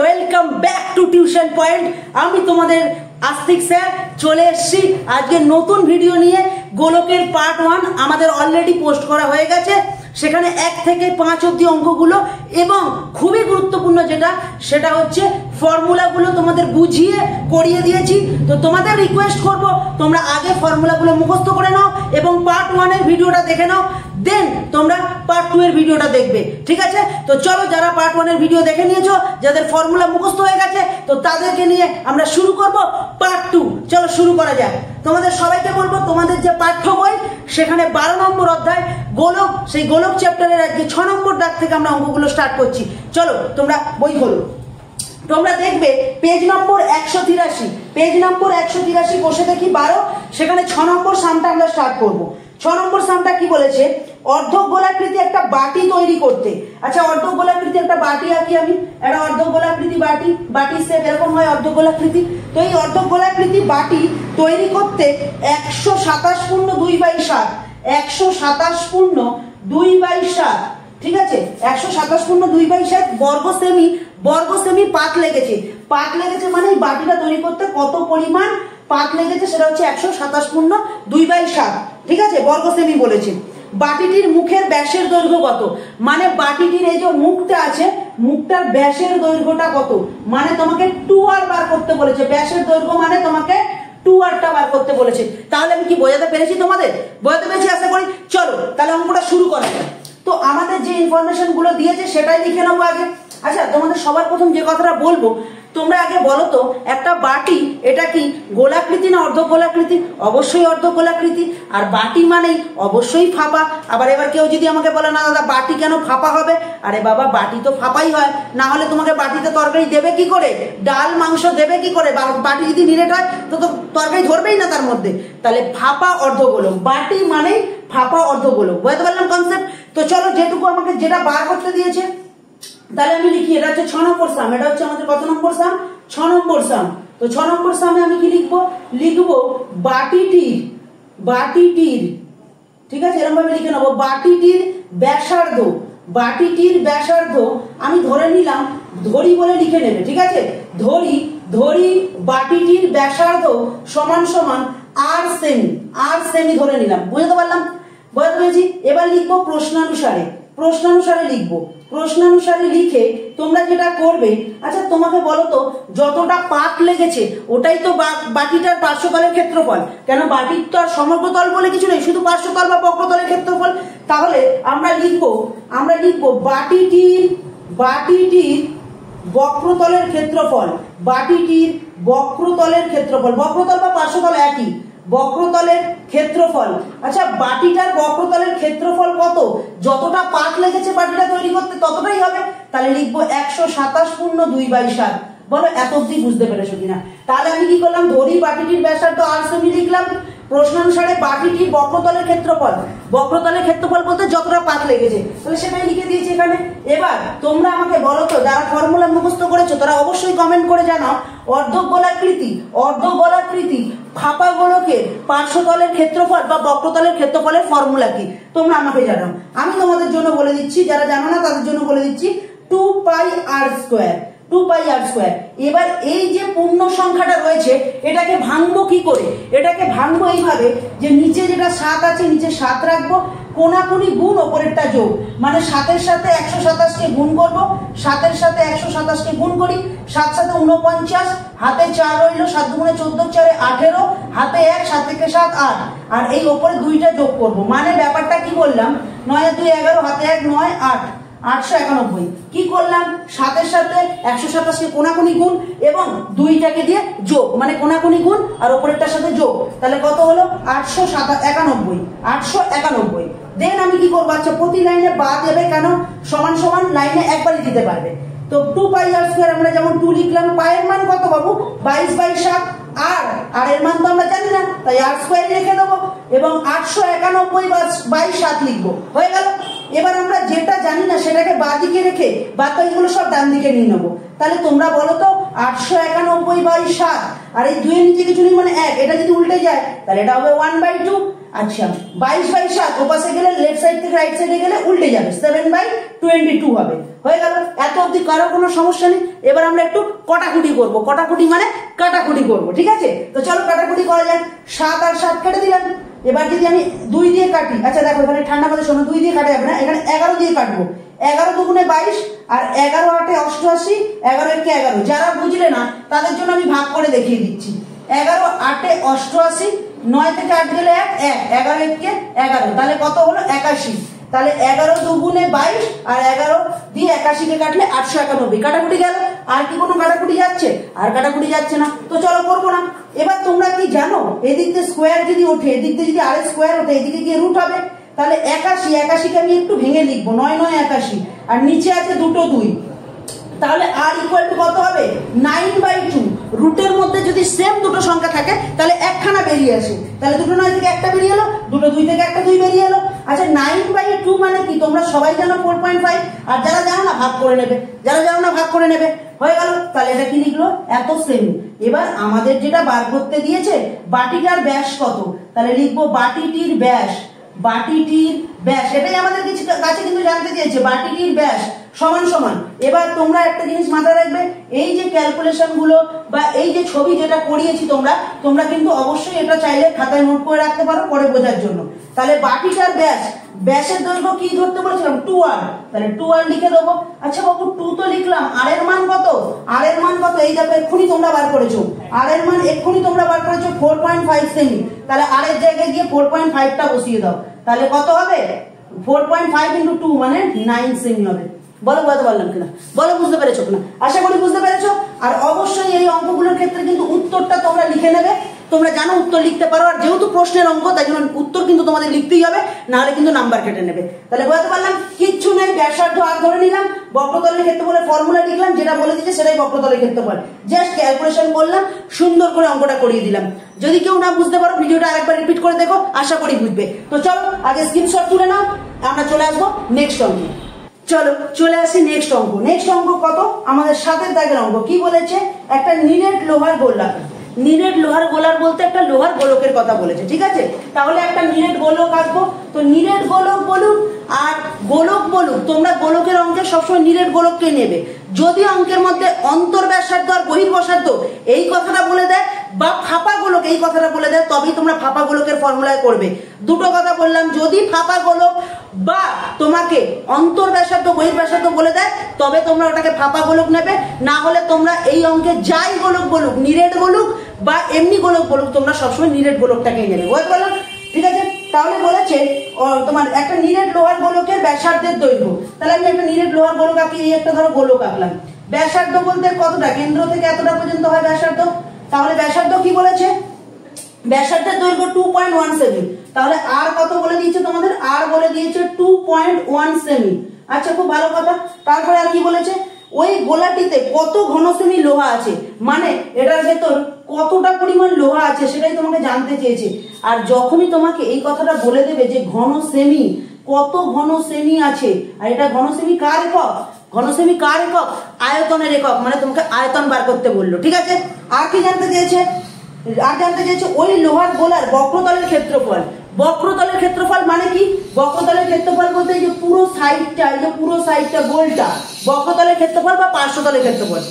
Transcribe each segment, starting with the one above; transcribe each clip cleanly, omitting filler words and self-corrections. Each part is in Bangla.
Welcome back to tuition point. আমি তোমাদের আস্তিক স্যার চলে এসেছি আজকে নতুন ভিডিও নিয়ে। গোলকের পার্ট 1 আমাদের অলরেডি পোস্ট করা হয়ে গেছে, সেখানে 1 থেকে 5 অবধি অঙ্কগুলো এবং খুবই গুরুত্বপূর্ণ সেটা হচ্ছে ফর্মুলাগুলো তোমাদের বুঝিয়ে করিয়ে দিয়েছি। তো তোমাদের রিকোয়েস্ট করব তোমরা আগে ফর্মুলাগুলো মুখস্থ করে নাও এবং পার্ট 1 এর ভিডিওটা দেখে নাও, দেন তোমরা পার্ট 2 এর ভিডিওটা দেখবে, ঠিক আছে? তো চলো, যারা পার্ট 1 এর ভিডিও দেখে নিয়েছো, যাদের ফর্মুলা মুখস্থ হয়ে গেছে, তো তাদেরকে নিয়ে আমরা শুরু করব পার্ট 2। চলো শুরু করা যাক। তোমাদের সবাইকে বলবো তোমাদের যে পাঠ্য বই সেখানে 12 নম্বর অধ্যায় গোলক, সেই গোলক চ্যাপ্টারের আজকে 6 নম্বর দাগ থেকে আমরা অঙ্কগুলো স্টার্ট করছি। চলো তোমরা বই খোলো। তোমরা দেখবে পেজ নম্বর 183, পেজ নম্বর 183 বসে দেখি 12, সেখানে 6 নম্বর সামটা আমরা স্টার্ট করব। 6 নম্বর সামটা কি বলেছে? অর্ধগোলাকৃতি একটা বাটি তৈরি করতে। আচ্ছা, অর্ধগোলাকৃতি একটা বাটি আঁকি আমি, একটা অর্ধগোলাকৃতি বাটির শেপ এরকম হয় অর্ধগোলাকৃতি। তো এই অর্ধগোলাকৃতি বাটি তৈরি করতে 127 পূর্ণ 2/7, 127 পূর্ণ 2/7, ঠিক আছে? 127 পূর্ণ 2/7 বর্গ সেমি পাত লেগেছে। পাত লেগেছে মানে এই বাটিটা তৈরি করতে কত পরিমাণ পাত লেগেছে সেটা হচ্ছে 127 পূর্ণ 2/7, ঠিক আছে? বর্গ সেমি বলেছে। বাটিটির মুখের ব্যাসের দৈর্ঘ্য কত? মানে বাটিটির এই যে মুখটা আছে, মুখটার ব্যাসের দৈর্ঘ্যটা কত, মানে তোমাকে 2r বার করতে বলেছে। ব্যাসের দৈর্ঘ্য মানে তোমাকে 2rটা বার করতে বলেছে। তাহলে আমি কি বোঝাতে পেরেছি? তোমাদের বোঝাতে পেরেছি আশা করি। চলো তাহলে অঙ্কটা শুরু করা যাক। তো আমাদের যে ইনফরমেশন গুলো দিয়েছে সেটাই লিখে নেবো আগে। আচ্ছা, তোমাদের সবার প্রথম যে কথাটা বলবো, তোমরা আগে বলো তো একটা বাটি এটা কি গোলাকৃতি না অর্ধগোলাকৃতি? অবশ্যই অর্ধগোলাকৃতি। আর বাটি মানেই অবশ্যই ফাঁপা। আবার এবার কেউ যদি আমাকে বলে না দাদা বাটি কেন ফাঁপা হবে, আরে বাবা বাটি তো ফাঁপাই হয়, না হলে তোমাকে বাটিতে তরকারি দেবে কি করে, ডাল মাংস দেবে কি করে? বাটি যদি নিরেট হয় তো তরকারি ধরবেই না তার মধ্যে। তাহলে ফাঁপা অর্ধগোলক, বাটি মানেই ফাঁপা অর্ধগোলক। বুঝতে পারলাম কনসেপ্ট? তো চলো, যেটুকু আমাকে যেটা বার করতে দিয়েছে তাহলে আমি লিখি। এটা হচ্ছে 6 নম্বর সাম, এটা হচ্ছে আমাদের কত নম্বর সাম? 6 নম্বর সাম। তো 6 নম্বর সামে আমি কি লিখবো? লিখবো বাটিটির, ঠিক আছে? এরকম ভাবে লিখে নেবো বাটিটির ব্যাসার্ধ। বাটিটির ব্যাসার্ধ আমি ধরে নিলাম, ধরি বলে লিখে নেবে, ঠিক আছে? ধরি বাটিটির ব্যাসার্ধ সমান সমান আর সেমি ধরে নিলাম। বুঝতে পারলাম? বুঝতে পেরেছি? এবার লিখবো প্রশ্নানুসারে লিখবো। প্রশ্নানুসারে লিখে তোমরা যেটা করবে, আচ্ছা তোমাকে বলো তো যতটা পাত লেগেছে ওটাই তো বাটিটার পার্শ্বতলের ক্ষেত্রফল। কেন বাটির তো আর সমগ্রতল বলে কিছু নেই, শুধু পার্শ্বতল বা বক্রতলের ক্ষেত্রফল। তাহলে আমরা লিখবো বাটিটির বক্রতলের ক্ষেত্রফল। বাটিটির বক্রতলের ক্ষেত্রফল, বক্রতল বা পার্শ্বতল একই, বক্রতলের ক্ষেত্রফল। আচ্ছা, বাটিটার বক্রতলের ক্ষেত্রফল কত? যতটা পাত লেগেছে বাটিটা তৈরি করতে ততটাই হবে। তাহলে লিখবো 127 পূর্ণ 2/7। বলো এত অব্দি বুঝতে পেরেছো কিনা? তাহলে আমি কি করলাম? ধরি বাটিটির ব্যাসার্ধ আর সেমি লিখলাম। প্রশ্নানুসারে বাটিটির বক্রতলের ক্ষেত্রফল বলতে যতটা পাত লেগেছে, তাহলে সেটাই লিখে দিয়েছি এখানে। এবার তোমরা আমাকে বলো তো, যারা ফর্মুলা মুখস্থ করেছো তারা অবশ্যই কমেন্ট করে জানাও অর্ধগোলাকৃতি ফাঁপা গোলকের পার্শ্বতলের ক্ষেত্রফল বা বক্রতলের ক্ষেত্রফলের ফর্মুলা কি, তোমরা আমাকে জানাও। আমি তোমাদের জন্য বলে দিচ্ছি, যারা জানো না তাদের জন্য বলে দিচ্ছি, 2πr²। এবার এই যে পূর্ণ সংখ্যাটা রয়েছে এটাকে ভাঙবো কি করে? এটাকে ভাঙবো এইভাবে যে নিচে যেটা 7 আছে নিচে 7 রাখবো, কোনাকুনি গুণ ওপরেরটা যোগ, মানে 7-এর সাথে 127কে গুণ করবো। 7-এর সাথে 127কে গুণ করি, 7 7 49, হাতে 4 রইল, 7 গুণে 14, 4 18, হাতে 1, 7 থেকে 7 8, আর এই ওপরে 2টা যোগ করব। মানে ব্যাপারটা কি বললাম, 9 আর 2 11, হাতে 1 9 8, 891। কি করলাম? 7-এর সাথে 127কে কোনাকুনি গুণ এবং 2টাকে দিয়ে যোগ, মানে কোনাকুনি গুণ আর ওপরেরটার সাথে যোগ। তাহলে কত হলো? 891। দেন আমি কি করবো? আচ্ছা, প্রতি লাইনে বাদ দেবে, কেন? সমান সমান লাইনে একবারই দিতে পারবে। তো 2πr² আমরা যেমন 2 লিখলাম, পায়ের মান কত পাবো? 22/7। আর এর মান তো আমরা জানি না, তাই r² লিখে দেবো এবং 891/7 লিখবো। হয়ে গেল। এবার আমরা যেটা জানি না সেটাকে বাঁ দিকে রেখে বাকিগুলো সব ডান দিকে নিয়ে নেবো। তাহলে তোমরা বলো তো 891/7, আর এই 2 এর নিচে কিছু নেই মানে 1, এটা যদি উল্টে যায় তাহলে এটা হবে 1/2। আচ্ছা 22/7 ওপাশে গেলে লেফট সাইড থেকে রাইট সাইডে গেলে উল্টে যাবে, 7/22 হবে। হয়ে গেল, এত অবধি কারো কোনো সমস্যা নেই। এবার আমরা একটু কটাকুটি করবো, কটাকুটি মানে কাটাকুটি করবো, ঠিক আছে? তো চলো কাটাকুটি করা যাক। 7 আর 7 কেটে দিলাম। এবার যদি আমি 2 দিয়ে কাটি, আচ্ছা দেখো এখানে ঠান্ডা কথা শোনো, 2 দিয়ে কাটা যাবে না, এখানে 11 দিয়ে কাটবো। 11 দুগুণে 22 আর 11 8 এ 88, 11 1 11। যারা বুঝলে না তাদের জন্য আমি ভাগ করে দেখিয়ে দিচ্ছি। 11 8 এ 88, 9 থেকে 8 গেলে 1, 11 1 কে 11, তাহলে কত হলো 81। তাহলে 11 দুগুণে 22 আর 11 দিয়ে 81 কে কাটলে 891। কাটাকুটি গেল। আর কি কোনো কাটাকুটি যাচ্ছে? আর কাটাকুটি যাচ্ছে না, তো চলো করবো না। এবার তোমরা কি জানো, এদিক দিয়ে স্কোয়ার যদি ওঠে, এদিক দিয়ে যদি আর স্কোয়ার ওঠে, এদিকে গিয়ে রুট হবে। তাহলে 81 কে আমি একটু ভেঙে লিখবো, 9 9 81, আর নিচে আছে দুটো 2, তাহলে আর ইকুয়াল টু কত হবে? 9/2। রুটের মধ্যে যদি সেম দুটো সংখ্যা থাকে তাহলে একখানা বেরিয়ে আসে, তাহলে দুটো 9 থেকে একটা বেরিয়ে এলো, দুটো 2 থেকে একটা 2 বেরিয়ে এলো। আচ্ছা 9/2 মানে কি তোমরা সবাই জানো? 4.5। আর যারা জানো না ভাগ করে নেবে, যারা জানো না ভাগ করে নেবে। হয়ে গেল, তাহলে এটা কি লিখলো? এত সেমি। এবার আমাদের যেটা বার করতে দিয়েছে বাটিটার ব্যাস কত, তাহলে লিখবো বাটিটির ব্যাস, বাটিটির ব্যাস, এটাই আমাদের কাছে কিন্তু জানতে দিয়েছে, বাটিটির ব্যাস সমান সমান। এবার তোমরা একটা জিনিস মাথায় রাখবে, এই যে ক্যালকুলেশন গুলো বা এই যে ছবি যেটা করিয়েছি তোমরা কিন্তু অবশ্যই এটা চাইলে খাতায় নোট করে রাখতে পারো পরে বোঝার জন্য। তাহলে বাটিটার ব্যাস, ব্যাসের দৈর্ঘ্য কি ধরতে বলেছিলাম? 2r, তাহলে 2r লিখে দেবো। আচ্ছা বাবু 2 তো লিখলাম, আর এর মান কত? আর এর মান কত? এই দেখো এক্ষুনি তোমরা বার করেছো, আর এর মান এক্ষুনি তোমরা বার করেছো 4.5 সেমি। তাহলে আর এর জায়গায় গিয়ে 4.5টা বসিয়ে দাও, তাহলে কত হবে? 4.5 × 2 মানে 9 সেমি হবে। বলো বুঝতে পারলাম কিনা, বলো বুঝতে পেরেছো কিনা? আশা করি বুঝতে পেরেছো। আর অবশ্যই এই অঙ্কগুলোর ক্ষেত্রে কিন্তু উত্তরটা তোমরা লিখে নেবে, তোমরা জানো উত্তর লিখতে পারো, আর যেহেতু প্রশ্নের অঙ্ক তাই জন্য উত্তর কিন্তু তোমাদের লিখতেই হবে, নাহলে কিন্তু নাম্বার কেটে নেবে। তাহলে বুঝতে পারলাম, কিচ্ছু নেই, ব্যাসার্ধ আর ধরে নিলাম, বক্রতলের ক্ষেত্রফলের ফর্মুলা লিখলাম, যেটা বলে দিচ্ছে সেটাই বক্রতলের ক্ষেত্রফল, জাস্ট ক্যালকুলেশন করলাম, সুন্দর করে অঙ্কটা করিয়ে দিলাম। যদি কেউ না বুঝতে পারো ভিডিওটা আরেকবার রিপিট করে দেখো, আশা করি বুঝবে। তো চলো আগে স্ক্রিনশট তুলে নাও, আমরা চলে আসবো নেক্সট অঙ্কে। চলো চলে আসি নেক্সট অঙ্ক। নেক্সট অঙ্ক কত? আমাদের 7 দাগের অঙ্ক। কি বলেছে? একটা নিরেট লোহার গোলা, নিরেট লোহার গোলার বলতে একটা লোহার গোলকের কথা বলেছে, ঠিক আছে? তাহলে একটা নিরেট গোলক আঁকবো। তো নিরেট গোলক বলুক আর গোলক বলুক, তোমরা গোলকের অঙ্কে সবসময় নিরেট গোলককে নেবে। যদি অঙ্কের মধ্যে অন্তর ব্যাসার্ধ আর বহির্ব্যাসার্ধ এই কথাটা বলে দেয় বা ফাঁপা গোলক এই কথাটা বলে দেয়, তবেই তোমরা ফাঁপা গোলকের ফর্মুলায় করবে। দুটো কথা বললাম, যদি ফাঁপা গোলক বা তোমাকে অন্তর ব্যাসার্ধ বহির্ব্যাসার্ধ বলে দেয় তবে তোমরা ওটাকে ফাঁপা গোলক নেবে, না হলে তোমরা এই অঙ্কে যাই গোলক বলুক, নিরেট বলুক বা এমনি গোলক বলুক, তোমরা সবসময় নিরেট গোলকটাকেই নেবে। বুঝতে পারলাম? ঠিক আছে, তাহলে বলেছে তোমার একটা নিরেট লোহার গোলকের ব্যাসার্ধের দৈর্ঘ্য। তাহলে আমি একটা নিরেট লোহার গোলক আঁকি, এই একটা ধরো গোলক আঁকলাম। ব্যাসার্ধ বলতে কতটা? কেন্দ্র থেকে এতটা পর্যন্ত হয় ব্যাসার্ধ। তাহলে ব্যাসার্ধ কি বলেছে? ব্যাসার্ধের দৈর্ঘ্য 2.1 সেমি। তাহলে আর কত বলে দিয়েছে তোমাদের? আর বলে দিয়েছে 2.1 সেমি। আচ্ছা খুব ভালো কথা। তারপরে আর কি বলেছে? ওই গোলাটিতে কত ঘন সেমি লোহা আছে, মানে এটার ভেতর কতটা পরিমাণ লোহা আছে সেটাই তোমাকে জানতে চেয়েছে। আর যখনই তোমাকে এই কথাটা বলে দেবে যে ঘন সেমি, কত ঘন সেমি আছে, আর এটা ঘন সেমি কার একক? ঘন সেমি কার একক? আয়তনের একক, মানে তোমাকে আয়তন বার করতে বললো, ঠিক আছে? আর কি জানতে চেয়েছে? আর জানতে চেয়েছে ওই লোহার গোলার বক্রতলের ক্ষেত্রফল। বক্রতলের ক্ষেত্রফল মানে কি? বক্রতলের ক্ষেত্রফল বলতে এই যে পুরো সাইডটা, এই যে পুরো সাইডটা গোলটা বক্রতলের ক্ষেত্রফল বা পার্শ্বতলের ক্ষেত্রফল।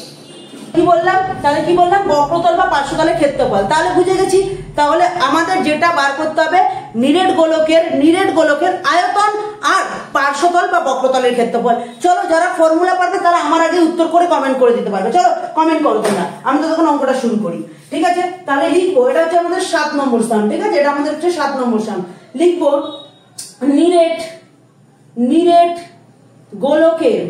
কি বললাম? তাহলে কি বললাম? বক্রতল বা পার্শ্বতলের ক্ষেত্রফল। তাহলে বুঝে গেছি। তাহলে আমাদের যেটা বার করতে হবে নিরেট গোলকের আয়তন আর পার্শ্বতল বা বক্রতলের ক্ষেত্রফল। চলো যারা ফর্মুলা পারবে তারা আমার আগে উত্তর করে কমেন্ট করে দিতে পারবে। চলো কমেন্ট করো তোমরা, আমি তো তখন অঙ্কটা শুরু করি। ঠিক আছে, তাহলে লিখবো, এটা হচ্ছে আমাদের 7 নম্বর স্থান। ঠিক আছে, এটা আমাদের হচ্ছে 7 নম্বর স্থান। লিখবো নিরেট গোলকের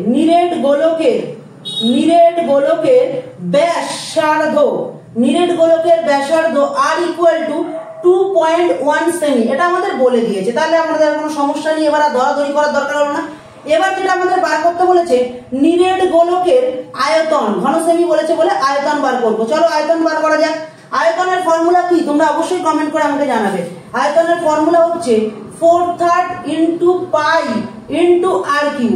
ব্যাসার্ধ আর ইকুয়াল টু 2.1 সেমি। এটা আমাদের বলে দিয়েছে, তাহলে আমাদের কোনো সমস্যা নেই, এবার আর দরাদরি করার দরকার হলো না। এবার যেটা আমাদের বার করতে বলেছে নিরেট গোলকের আয়তন, ঘন সেমি বলেছে বলে আয়তন বার করবো। চলো আয়তন বার করা যাক। আয়তনের ফর্মুলা কি তোমরা অবশ্যই কমেন্ট করে আমাকে জানাবে। আয়তনের ফর্মুলা হচ্ছে 4/3 × পাই × r³।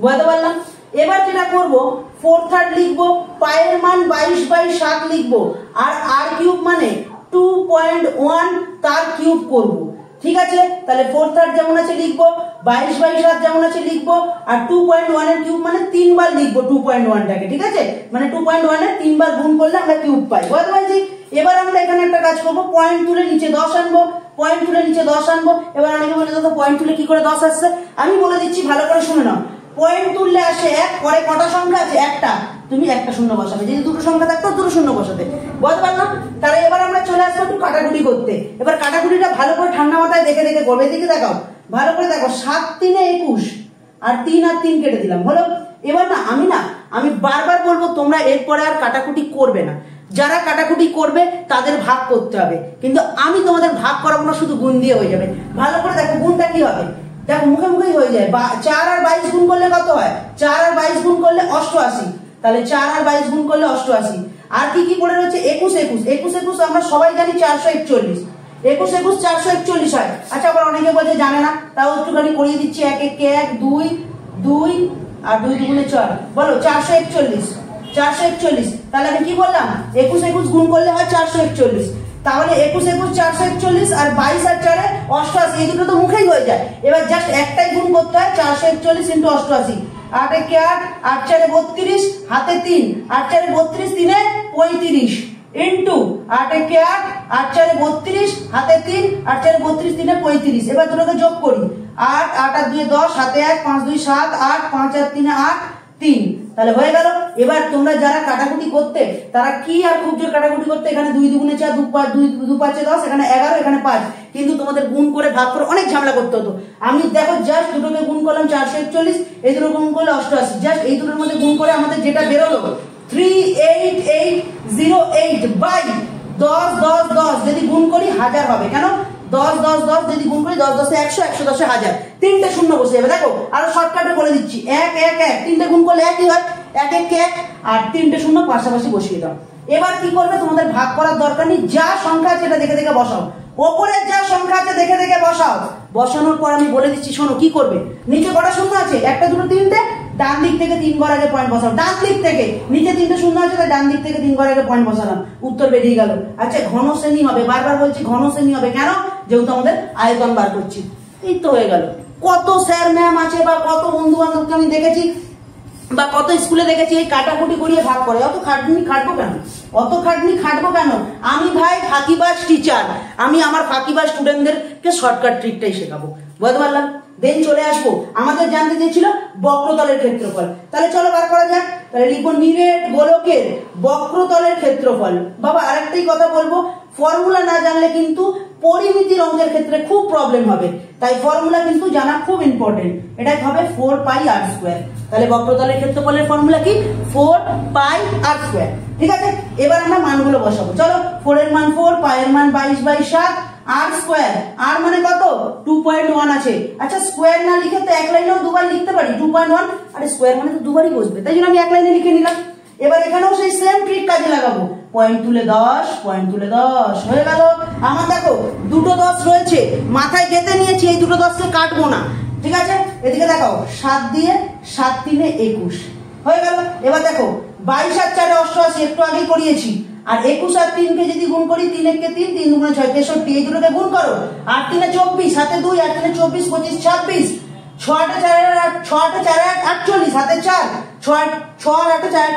বুঝতে পারলাম? এবার যেটা করবো 4/3 লিখবো, পায়ের মান 22/7 লিখবো, আর r³ মানে 2.1 তার কিউব করবো। ঠিক আছে, তাহলে 4/3 যেমন আছে লিখবো, 22/7 যেমন আছে লিখবো, আর 2.1 এর কিউব মানে 3 বার লিখবো 2.1টাকে। ঠিক আছে, মানে 2.1 এর 3 বার গুণ করলে আমরা কিউব পাই। বুঝতে পারছি? এবার আমরা এখানে একটা কাজ করবো, পয়েন্ট তুলে নিচে 10 আনবো, পয়েন্ট তুলে নিচে 10 আনবো। এবার অনেকে বলে দাদা পয়েন্ট তুলে কি করে 10 আসছে? আমি বলে দিচ্ছি, ভালো করে শুনে নাও। পয়েন্ট তুললে আসে 1, পরে কটা সংখ্যা আছে? একটা, তুমি একটা শূন্য বসাবে, যদি দুটো সংখ্যা থাকতো দুটো শূন্য বসাতে। বুঝতে পারলাম? তাহলে এবার আমরা চলে আসবো একটু কাটাকুটি করতে। এবার কাটাকুটিটা ভালো করে ঠান্ডা মাথায় দেখে দেখে করবে। এদিকে দেখাও, ভালো করে দেখো, 7 3 21 আর 3 আর 3 কেটে দিলাম, হলো? এবার আমি বারবার বলবো তোমরা এরপরে আর কাটাকুটি করবে না। যারা কাটাকুটি করবে তাদের ভাগ করতে হবে, কিন্তু আমি তোমাদের ভাগ করাবো না, শুধু গুণ দিয়ে হয়ে যাবে। ভালো করে দেখো গুণটা কি হবে, দেখো মুখে মুখেই হয়ে যায়। 4 আর 22 গুণ করলে কত হয়? 4 আর 22 গুণ করলে 88, তাহলে 4 আর 22 গুণ করলে 88। আর কি কি পড়ে রয়েছে? 21 আমরা সবাই জানি 441, 21 441 হয়। আচ্ছা, আবার অনেকে বলছে জানে না, তাও একটুখানি করিয়ে দিচ্ছি। 1 1 1 2 2 আর 2 2 4, বলো 441। তাহলে আমি কি বললাম? 21 গুণ করলে হয় 441। তাহলে 21 441 আর 22 আর 4 88, এই দুটো তো মুখেই হয়ে যায়। এবার জাস্ট একটাই গুণ করতে হয়, 441 × 88। 8 1 8, 8 4 32, হাতে 3, 8 4 32, 3 35 ইন্টু 8 1 8, 8 4 32, হাতে 3, 8 4 32, 3 35। এবার দুটোকে যোগ করি, 8 8 আর 2 10, হাতে 1, 5 2 7, 8, 5 আর 3 8 3, তাহলে হয়ে গেল। এবার তোমরা যারা কাটাকুটি করতে, তারা কি আর খুব জোর কাটাকুটি করতে, এখানে 2 2 4 2 5 10, এখানে 11, এখানে 5, কিন্তু তোমাদের গুণ করে ভাগ করে অনেক ঝামেলা করতে হতো। আমি দেখো জাস্ট দুটোকে গুণ করলাম 441, এই দুটো গুণ করলে 88, জাস্ট এই দুটোর মধ্যে গুণ করে আমাদের যেটা বেরোলো 38808 বাই 10 10 10, যদি গুণ করি 1000 হবে। কেন? 10 10 10 যদি গুণ করি 10 10 100, 100 10 1000, তিনটে শূন্য বসে যাবে। দেখো আরো শর্টকাটে বলে দিচ্ছি, 1 1 1, তিনটে গুণ করলে একই হয়, 1 1 1, আর তিনটে শূন্য পাশাপাশি বসিয়ে দাও। এবার কি করবে? তোমাদের ভাগ করার দরকার নেই, যা সংখ্যা আছে এটা দেখে দেখে বসাও, ওপরে যা সংখ্যা আছে দেখে দেখে বসাও। বসানোর পর আমি বলে দিচ্ছি, শোনো কি করবে। নিচে কটা শূন্য আছে? 1 2 3 টে, ডান দিক থেকে 3 ঘর আগে পয়েন্ট বসাও। ডান দিক থেকে, নিচে 3টে শূন্য আছে, তাই ডান দিক থেকে 3 ঘর আগে পয়েন্ট বসালাম, উত্তর বেরিয়ে গেল। আচ্ছা, ঘন শ্রেণী হবে, বারবার বলছি ঘন শ্রেণী হবে। কেন? যেহেতু আমাদের আয়তন বার করছি। এই তো হয়ে গেল। কত স্যার ম্যাম আছে বা কত বন্ধু বান্ধবকে আমি দেখেছি বা কত স্কুলে দেখেছি এই কাটাকুটি করিয়ে ভাগ করে। অত খাটনি খাটবো কেন? আমি ভাই ফাঁকিবাজ টিচার, আমি আমার ফাঁকিবাজ স্টুডেন্টদেরকে শর্টকাট ট্রিকটাই শেখাবো। বুঝতে পারলাম? দেন চলে আসবো, আমাদের জানতে চেয়েছিল বক্রতলের ক্ষেত্রফল। তাহলে চলো বার করা যাক। তাহলে লিখবো নিরেট গোলকের বক্রতলের ক্ষেত্রফল। বাবা আরেকটাই কথা বলবো, ফর্মুলা না জানলে কিন্তু পরিমিতির অঙ্কের ক্ষেত্রে খুব প্রবলেম হবে, তাই ফর্মুলা কিন্তু জানা খুব ইম্পর্টেন্ট। এটা হবে 4 পাই r²। তাহলে বক্রতলের ক্ষেত্রফলের ফর্মুলা কি? 4 পাই r²। ঠিক আছে, এবার আমরা মানগুলো বসাবো। চলো, 4 এর মান 4, পাই এর মান 22/7, r², r মানে কত? 2.1 আছে। আচ্ছা, স্কোয়ার না লিখে তো এক লাইনেও দুবার লিখতে পারি 2.1, আরে স্কোয়ার মানে তো দুবারই বসবে, তাই জন্য আমি এক লাইনে লিখে নিলাম। এবার এখানেও সেই সেম ট্রিক কাজে লাগাবো, পয়েন্ট তুলে 10 হয়ে গেল। আমার দেখো দুটো 10 রয়েছে, মাথায় গেঁথে নিয়েছি, এই দুটো 10কে কাটবো না। ঠিক আছে, এদিকে দেখাও, 7 দিয়ে 7 3 21 হয়ে গেল। এবার দেখো 22 আর 4 88, একটু আগেই করিয়েছি, আর 21 আর 3 কে যদি গুণ করি, 3 1 3, 3 2 6 63, এই দুটোকে গুণ করো, 8 3 24, হাতে 2, 8 3 24 25 26, 6 8 4 48, হাতে 4, 6 8 4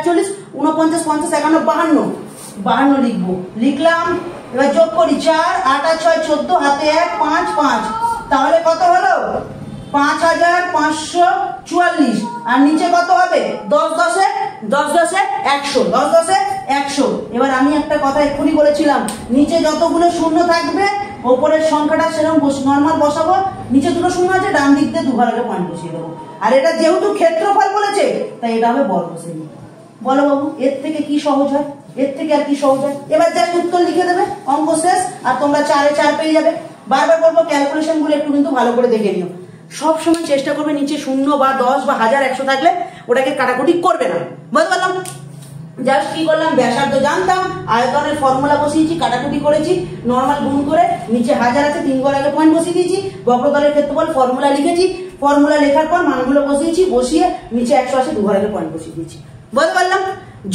48, 49 50 51 52 লিখবো, লিখলাম। এবার যোগ করি, 4 8 আর 6 14, হাতে 1 5 5, তাহলে কত হলো? 5544। আর নিচে কত হবে? 10 10 100, 10 10 100। এবার আমি একটা কথা এক্ষুনি বলেছিলাম, নিচে যতগুলো শূন্য থাকবে ওপরের সংখ্যাটা সেরকম নর্মাল বসাবো, নিচে দুটো শূন্য আছে, ডান দিক দিয়ে দুঘর আগে পয়েন্ট বসিয়ে দেবো। আর এটা যেহেতু ক্ষেত্রফল বলেছে, তাই এটা হবে বর্গশ্রেণী। বলো বাবু, এর থেকে কি সহজ হয়? এর থেকে আর কি সহজ হয়? এবার জাস্ট উত্তর লিখে দেবে, অঙ্ক শেষ, আর তোমরা 4 এ 4 পেয়ে যাবে। বারবার বলবো ক্যালকুলেশন গুলো একটু কিন্তু ভালো করে দেখে নিও। সবসময় চেষ্টা করবে নিচে 0 বা 10 বা 1000 100 থাকলে ওটাকে কাটাকুটি করবে না। বুঝতে পারলাম? জাস্ট কি করলাম, ব্যাসার্ধ জানতাম, আয়তনের ফর্মুলা বসিয়েছি, কাটাকুটি করেছি, নরমাল গুণ করে নিচে 1000 আছে, 3 ঘর আগে পয়েন্ট বসিয়ে দিয়েছি, বক্রতলের ক্ষেত্রফল ফর্মুলা লিখেছি, ফর্মুলা লেখার পর মানগুলো বসিয়েছি, বসিয়ে নিচে 100 আছে, 2 ঘর আগে পয়েন্ট বসিয়ে দিয়েছি। বুঝতে পারলাম?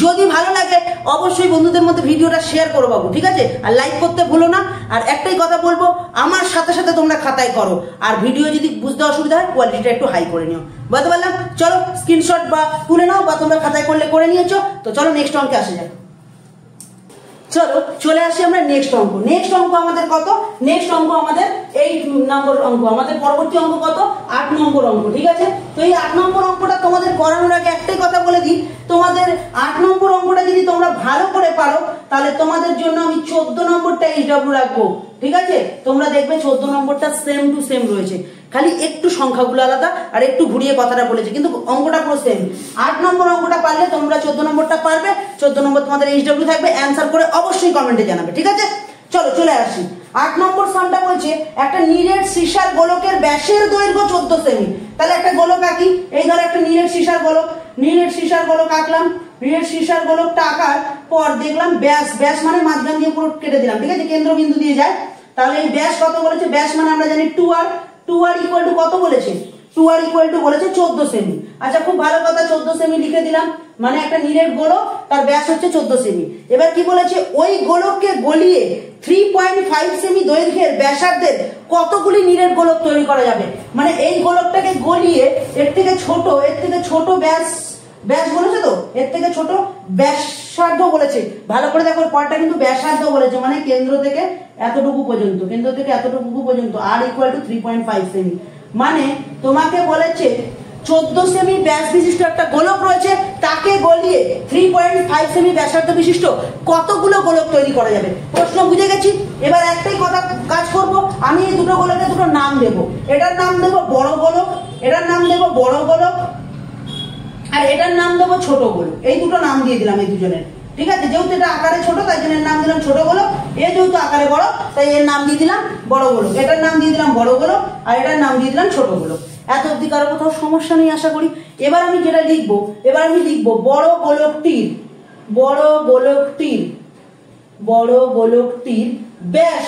যদি ভালো লাগে অবশ্যই বন্ধুদের মধ্যে ভিডিওটা শেয়ার করো বাবু, ঠিক আছে? আর লাইক করতে ভুলো না। আর একটাই কথা বলবো, আমার সাথে সাথে তোমরা খাতায় করো, আর ভিডিও যদি বুঝতে অসুবিধা হয় কোয়ালিটিটা একটু হাই করে নিও, বুঝতে পারলাম? চলো স্ক্রিনশট বা তুলে নাও, বা তোমরা খাতায় করলে করে নিয়েছো। তো চলো নেক্সট অঙ্কে আসা যাক। চলো চলে আসি আমরা নেক্সট অঙ্ক। নেক্সট অঙ্ক আমাদের কত? নেক্সট অঙ্ক আমাদের 8 নম্বর অঙ্ক। আমাদের পরবর্তী অঙ্ক কত? 8 নম্বর অঙ্ক, ঠিক আছে? তো এই 8 নম্বর অঙ্কটা তোমাদের করানোর আগে একটাই কথা বলে দিই, তোমাদের 8 নম্বর অঙ্কটা যদি তোমরা ভালো করে পারো তাহলে তোমাদের জন্য আমি 14 নম্বরটা এইচডব্লিউ রাখবো, ঠিক আছে? তোমরা দেখবে 14 নম্বরটা সেম টু সেম রয়েছে, খালি একটু সংখ্যাগুলো আলাদা আর একটু ঘুরিয়ে কথাটা বলেছে, কিন্তু অঙ্কটা পুরো সেম। 8 নম্বর অঙ্কটা পারলে তোমরা 14 নম্বরটা পারবে। 14 নম্বর তোমাদের এইচডব্লিউ থাকবে, অ্যান্সার করে অবশ্যই কমেন্টে জানাবে, ঠিক আছে? চলো চলে আসি। 8 নম্বর সামটা বলছে একটা নিরেট সীসার গোলকের ব্যাসের দৈর্ঘ্য 14 সেমি। তাহলে একটা গোলক আঁকি। এই ধর একটা নিরেট সীসার গোলক, নিরেট সীসার গোলক আঁকলাম। নিরেট সীসার গোলকটা আঁকার পর দেখলাম ব্যাস মানে মাঝখান দিয়ে পুরো কেটে দিলাম, ঠিক আছে? কেন্দ্রবিন্দু দিয়ে যায়। তাহলে এই ব্যাস কত বলেছে? ব্যাস মানে আমরা জানি 2r। 2r ইকুয়াল টু কত বলেছে? 2r ইকুয়াল টু বলেছে 14 সেমি। আচ্ছা, খুব ভালো কথা, 14 সেমি লিখে দিলাম। মানে একটা নিরেট গোলক, তার ব্যাস হচ্ছে 14 সেমি। এবার কি বলেছে? ওই গোলককে গলিয়ে 3.5 সেমি দৈর্ঘ্যের ব্যাসার্ধের কতগুলি নিরেট গোলক তৈরি করা যাবে। মানে এই গোলকটাকে গলিয়ে এর থেকে ছোট ব্যাস বলেছে, তো এর থেকে ছোট ব্যাসার্ধ বলেছে। ভালো করে দেখো, পরটা কিন্তু ব্যাসার্ধ বলেছে, মানে কেন্দ্র থেকে এতটুকু পর্যন্ত, আর ইকুয়াল টু 3.5 সেমি। মানে তোমাকে বলেছে 14 সেমি ব্যাস বিশিষ্ট একটা গোলক রয়েছে, তাকে গলিয়ে 3.5 সেমি ব্যাসার্ধ বিশিষ্ট কতগুলো গোলক তৈরি করা যাবে। প্রশ্ন বুঝে গেছি। এবার একটাই কথা কাজ করব, আমি এই দুটো গোলকের দুটো নাম দেব। এটার নাম দেব বড় গোলক, এটার নাম দেব বড় গোলক, আর এটার নাম দেবো ছোট গোলক। এই দুটো নাম দিয়ে দিলাম এই দুজনের, ঠিক আছে? যেহেতু এটা আকারে ছোট তাই জন্য এর নাম দিলাম ছোট গোলক, এ যেহেতু আকারে বড় তাই এর নাম দিয়ে দিলাম বড় গোলক। এটার নাম দিয়ে দিলাম বড় গোলক, আর এটার নাম দিয়ে দিলাম ছোট গোলক। এত অব্দি কারো কোথাও সমস্যা নেই আশা করি। এবার আমি যেটা লিখবো, বড় গোলকটির ব্যাস।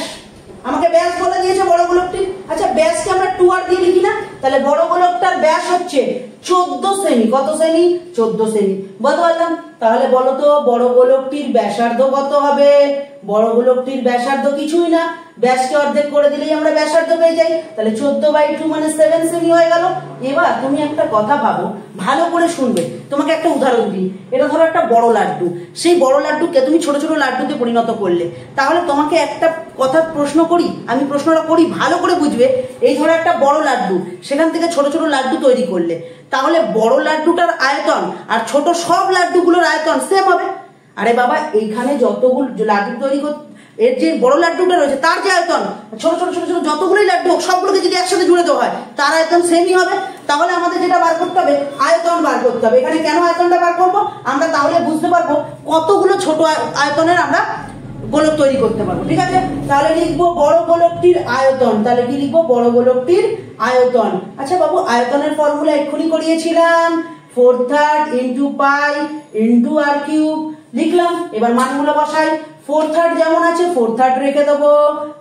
আমাকে ব্যাস বলে দিয়েছে বড় গোলকটির। আচ্ছা, ব্যাসকে আমরা 2r দিয়ে লিখি না? তাহলে বড় গোলকটার ব্যাস হচ্ছে 14 সেমি। কত সেমি? 14 সেমি। বলতে পারলাম? তাহলে বলো তো বড় গোলকটির ব্যাসার্ধ কত হবে? বড় গোলকটির ব্যাসার্ধ কিছুই না, ব্যাসকে অর্ধেক করে দিলেই আমরা ব্যাসার্ধ পেয়ে যাই। তাহলে 14/2 মানে 7 সেমি হয়ে গেল। এবার তুমি একটা কথা ভাবো, ভালো করে শুনবে। তোমাকে একটা উদাহরণ দিই। এটা ধরো একটা বড় লাড্ডু, সেই বড় লাড্ডুকে তুমি ছোট ছোট লাড্ডুতে পরিণত করলে। তাহলে তোমাকে একটা কথা প্রশ্ন করি, আমি প্রশ্নটা করি, ভালো করে বুঝবে। এই ধরো একটা বড় লাড্ডু, সেখান থেকে ছোট ছোট লাড্ডু তৈরি করলে, তাহলে বড় লাড্ডুটার আয়তন আর ছোট সব লাড্ডুগুলোর আয়তন সেম হবে। আরে বাবা, এইখানে যতগুলো লাড্ডু তৈরি এর যে বড় লাড্ডুটা রয়েছে তার যে আয়তন, ছোট ছোট যতগুলোই লাড্ডু হোক সবগুলোকে যদি একসাথে জুড়ে দেওয়া হয় তার আয়তন সেমই হবে। তাহলে আমাদের যেটা বার করতে হবে, আয়তন বার করতে হবে। এখানে কেন আয়তনটা বার করবো আমরা? তাহলে বুঝতে পারবো কতগুলো ছোট আয়তনের আমরা গোলক তৈরি করতে পারবো, ঠিক আছে? তাহলে লিখবো বড় গোলকটির আয়তন। তাহলে কি লিখবো? বড় গোলকটির আয়তন। আচ্ছা বাবু, আয়তনের ফর্মুলা এক্ষুনি করিয়েছিলাম, 4/3 × পাই × r³ লিখলাম। এবার মানগুলো বসাই। 4/3 যেমন আছে 4/3 রেখে দেবো,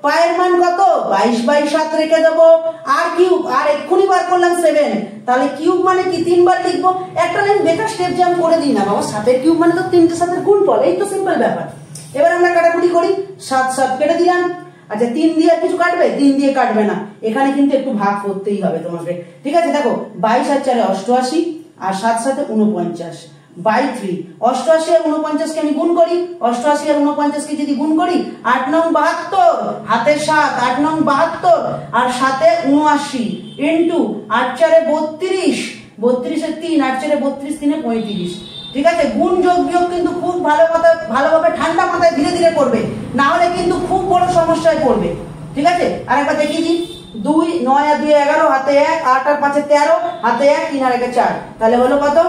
পায়ের মান কত? 22/7 রেখে দেবো, r³ আর এক্ষুনি বার করলাম 7। তাহলে কিউব মানে কি? 3 বার লিখবো। একটা লাইন বেকার স্টেপ যে আমি করে দিই না বাবা, 7-এর কিউব মানে তো 3টে 7-এর গুণফল, এই তো সিম্পল ব্যাপার। এবার আমরা কাটাকুটি করি। 7 কেটে দিলাম। আচ্ছা, 3 দিয়ে কিছু কাটবে? 3 দিয়ে কাটবে না, এখানে কিন্তু একটু ভাগ করতেই হবে তোমাকে, ঠিক আছে? দেখো, 22 আর 4 88, আর 7 7 49/3। 88 আর 49 কে আমি গুণ করি। 88 আর 49 কে যদি গুণ করি, 8 9 72, হাতে 7, 8 9 72, আর 7 79 ইন্টু 8 4 32, 32 এর 3, 8 4 32, 3 35। ঠিক আছে? গুণ যোগ বিয়োগ কিন্তু খুব ভালোভাবে ঠান্ডা মাথায় ধীরে ধীরে করবে, না হলে কিন্তু খুব বড় সমস্যায় পড়বে, ঠিক আছে? আর একবার দেখিয়ে দিই। 2 9 আর 2 11, হাতে 1, 8 আর 5 13, হাতে 1, 3 আর 1 4। তাহলে হলো কত?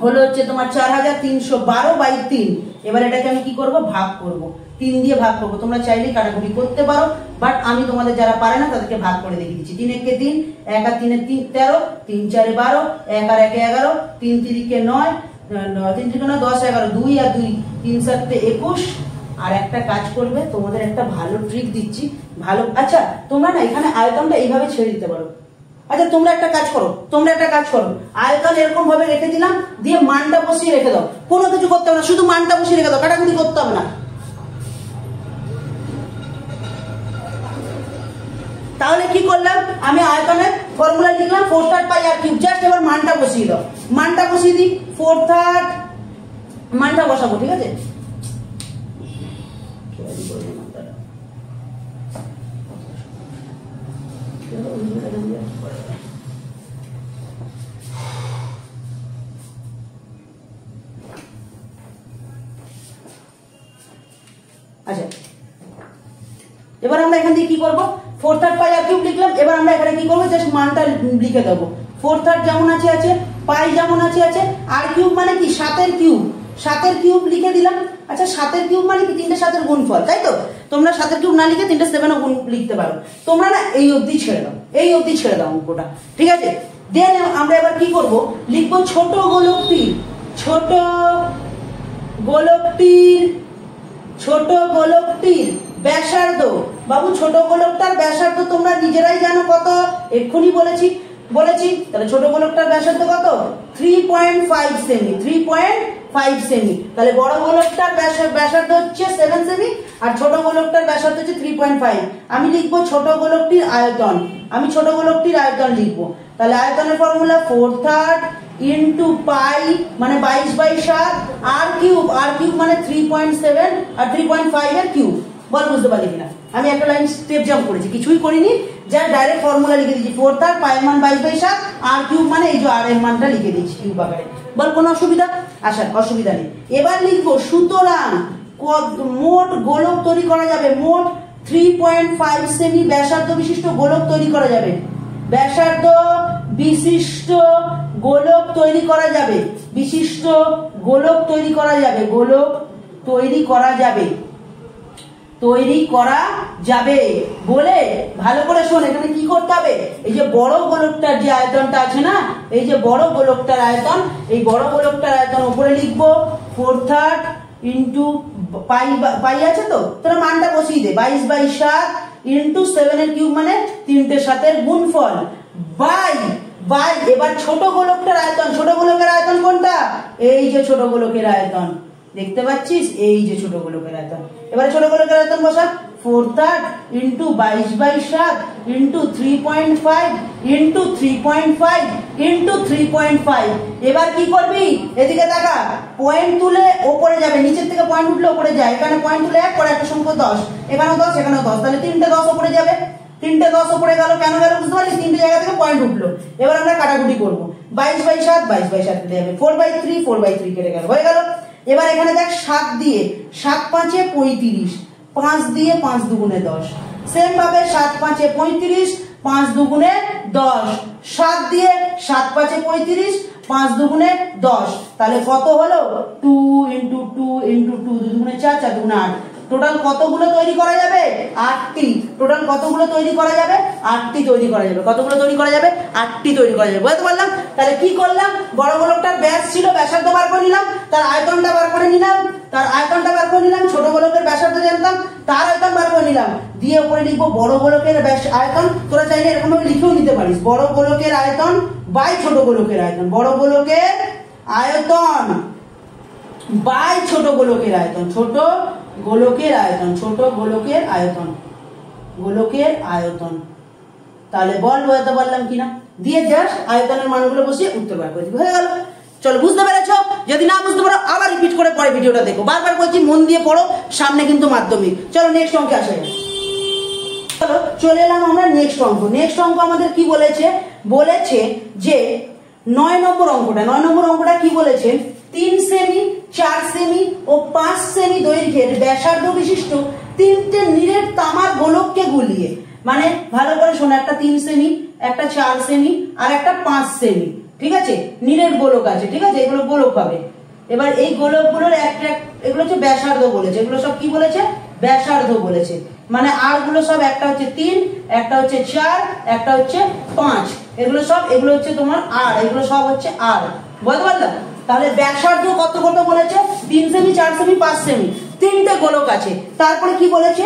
হলো হচ্ছে তোমার 4312/3। এবার এটাকে আমি কি করব? ভাগ করব, 3 দিয়ে ভাগ করব। তোমরা চাইলে কাটাকুটি করতে পারো, বাট আমি তোমাদের যারা পারে না তাদেরকে ভাগ করে দেখিয়ে দিচ্ছি। 3 1 3, 1 আর 3 13, 3 4 12, 1 আর 1 11, 3 3 9, 3 3 9 10 11, 2 আর 2, 3 7 21। আর একটা কাজ করবে, তোমাদের একটা ভালো ট্রিক দিচ্ছি, ভালো। আচ্ছা, তোমরা না এখানে আয়তনটা এইভাবে ছেড়ে দিতে পারো, আচ্ছা তোমরা একটা কাজ করো, আয়তন এরকম ভাবে রেখে দিলাম, দিয়ে মানটা বসিয়ে রেখে দাও, কোনো কিছু করতে হবে না, শুধু মানটা বসিয়ে রেখে দাও, কাটাকুটি করতে হবে না। তাহলে কি করলাম, আমি আয়তনের ফর্মুলা লিখলাম 4/3 পাই আর কিউব। জাস্ট এবার মানটা বসিয়ে দাও, মানটা বসিয়ে দিই, 4/3 মানটা বসাবো, ঠিক আছে। আচ্ছা এবার আমরা এখান থেকে কি করব, 4/3 পাই আর কিউব লিখলাম। এবার আমরা এখানে কি করবো, জাস্ট মানটা লিখে দেবো। 4/3 যেমন আছে, পাই যেমন আছে, আর কিউব মানে কি 7 এর কিউব লিখে দিলাম। আচ্ছা 7 এর কিউব মানে কি 3টে 7 এর গুণফল, তাই তো। তোমরা 7 এর কিউব না লিখে 3টে 7 এর গুণ লিখতে পারো। তোমরা না এই অবধি ছেড়ে দাও অঙ্কটা, ঠিক আছে। দেন আমরা এবার কি করব, লিখবো ছোট গোলকটির ব্যাসার্ধ। বাবু ছোট গোলকটার ব্যাসার্ধ তোমরা নিজেরাই জানো কত, এক্ষুনি বলেছি। তাহলে ছোট গোলকটার ব্যাসার্ধ কত, 3.5 সেমি, 3.5 সেমি। তাহলে বড় গোলকটার ব্যাসার্ধ হচ্ছে 7 সেমি, আর ছোট গোলকটার ব্যাসার্ধ হচ্ছে 3.5। আমি লিখবো ছোট গোলকটির আয়তন, লিখবো। তাহলে আয়তনের ফর্মুলা 4/3 ইন্টু পাই মানে 22/7, আর কিউব মানে 3.7 আর 3.5 এর কিউব। বল বুঝতে পারলি কিনা, আমি একটা লাইন স্টেপ জাম্প করেছি, কিছুই করিনি, যা ডাইরেক্ট ফর্মুলা লিখে দিয়েছি। 4/3 পাই মান 22/7, আর কিউব মানে এই যে আর এর মানটা লিখে দিয়েছি কিউব আকারে। বল কোনো অসুবিধা, অসুবিধা নেই। এবার লিখবো সুতরাং মোট গোলক তৈরি করা যাবে, মোট 3.5 সেমি ব্যাসার্ধ বিশিষ্ট গোলক তৈরি করা যাবে, ব্যাসার্ধ বিশিষ্ট গোলক তৈরি করা যাবে, গোলক তৈরি করা যাবে বলে ভালো করে শোন। এখানে কি করতে হবে, এই যে বড় গোলকটার যে আয়তনটা আছে না, এই যে বড় গোলকটার আয়তন, এই বড় গোলকটার আয়তন উপরে লিখবো 4/3 ইন্টু পাই আছে তো, তোরা মানটা বসিয়ে দে, 22/7 ইন্টু 7 এর কিউব মানে 3টে 7 এর গুণফল, বাই এবার ছোট গোলকের আয়তন কোনটা, এই যে ছোট গোলকের আয়তন দেখতে পাচ্ছিস, এই যে ছোট গোলকের আয়তন। এবারে ছোট গোলকের আয়তন বসা, 4/3 ইন্টু 22/7 ইন্টু 3.5 ইন্টু 3.5 ইন্টু 3.5। এবার কি করবি, এদিকে দেখা, পয়েন্ট তুলে ওপরে যাবে, নিচের থেকে পয়েন্ট উঠলে ওপরে যায়, এখানে পয়েন্ট তুলে 1 করে একটা সংখ্যা 10, এখানেও 10 এখানেও 10, তাহলে 3টে 10 ওপরে যাবে, 3টে 10 ওপরে গেল, কেন গেল বুঝতে পারলি, 3টে জায়গা থেকে পয়েন্ট উঠলো। এবার আমরা কাটাকুটি করবো, 22/7 কেটে যাবে, 4/3 কেটে গেল, হয়ে গেল। এবার এখানে দেখ 7 দিয়ে 7 5 35, 5 দিয়ে 5 দুগুণে 10, সেম ভাবে 7 5 35, 5 দুগুণে 10, 7 দিয়ে 7 5 35, 5 দুগুণে 10, তাহলে কত হলো, 2 ইন্টু 2 ইন্টু 2, 2 দুগুণে 4, 4 দুগুণে 8। টোটাল কতগুলো তৈরি করা যাবে, 8টি। টোটাল কতগুলো তৈরি করা যাবে, 8টি তৈরি করা যাবে। কতগুলো তৈরি করা যাবে, 8টি তৈরি করা যাবে, বুঝতে পারলাম। তাহলে কি করলাম, বড় গোলকটার ব্যাস ছিল, ব্যাসার্ধ বার করে নিলাম, তার আয়তনটা বার করে নিলাম, ছোট গোলকের ব্যাসার্ধ জানতাম, তার আয়তন বার করে নিলাম, দিয়ে উপরে লিখবো বড় গোলকের আয়তন। তোরা চাইলে এরকম ভাবে লিখেও নিতে পারিস, বড় গোলকের আয়তন বাই ছোট গোলকের আয়তন, বড় গোলকের আয়তন বাই ছোট গোলকের আয়তন, ছোট গোলকের আয়তন। তাহলে বল বোঝাতে পারলাম কিনা, দিয়ে জাস্ট আয়তনের মানগুলো বসিয়ে উত্তর বার করে দিবি, হয়ে গেল। চলো, বুঝতে পেরেছো? যদি না বুঝতে পারো আবার রিপিট করে পরে ভিডিওটা দেখো, বারবার বলছি মন দিয়ে পড়ো, সামনে কিন্তু মাধ্যমিক। চলো নেক্সট অঙ্কে আসা যাক। চলো চলে এলাম আমরা নেক্সট অঙ্ক। নেক্সট অঙ্ক আমাদের কি বলেছে, যে 9 নম্বর অঙ্কটা কি বলেছে, 3 সেমি 4 সেমি ও 5 সেমি দৈর্ঘ্যের ব্যাসার্ধ বিশিষ্ট 3টে নিরেট তামার গোলককে গুলিয়ে, মানে ভালো করে শোনো, একটা 3 সেমি, একটা 4 সেমি আর একটা 5 সেমি, ঠিক আছে, নিরেট গোলক আছে, ঠিক আছে, এগুলো গোলক হবে। এবার এই গোলকগুলোর এগুলো হচ্ছে ব্যাসার্ধ বলেছে, এগুলো সব কি বলেছে, ব্যাসার্ধ বলেছে, মানে আর গুলো সব, একটা হচ্ছে 3, একটা হচ্ছে 4, একটা হচ্ছে 5, এগুলো হচ্ছে তোমার আর, এগুলো সব হচ্ছে আর, বুঝতে পারলাম। তাহলে ব্যাসার্ধ কত কত বলেছে, 3 সেমি 4 সেমি 5 সেমি, 3টে গোলক আছে। তারপরে কি বলেছে,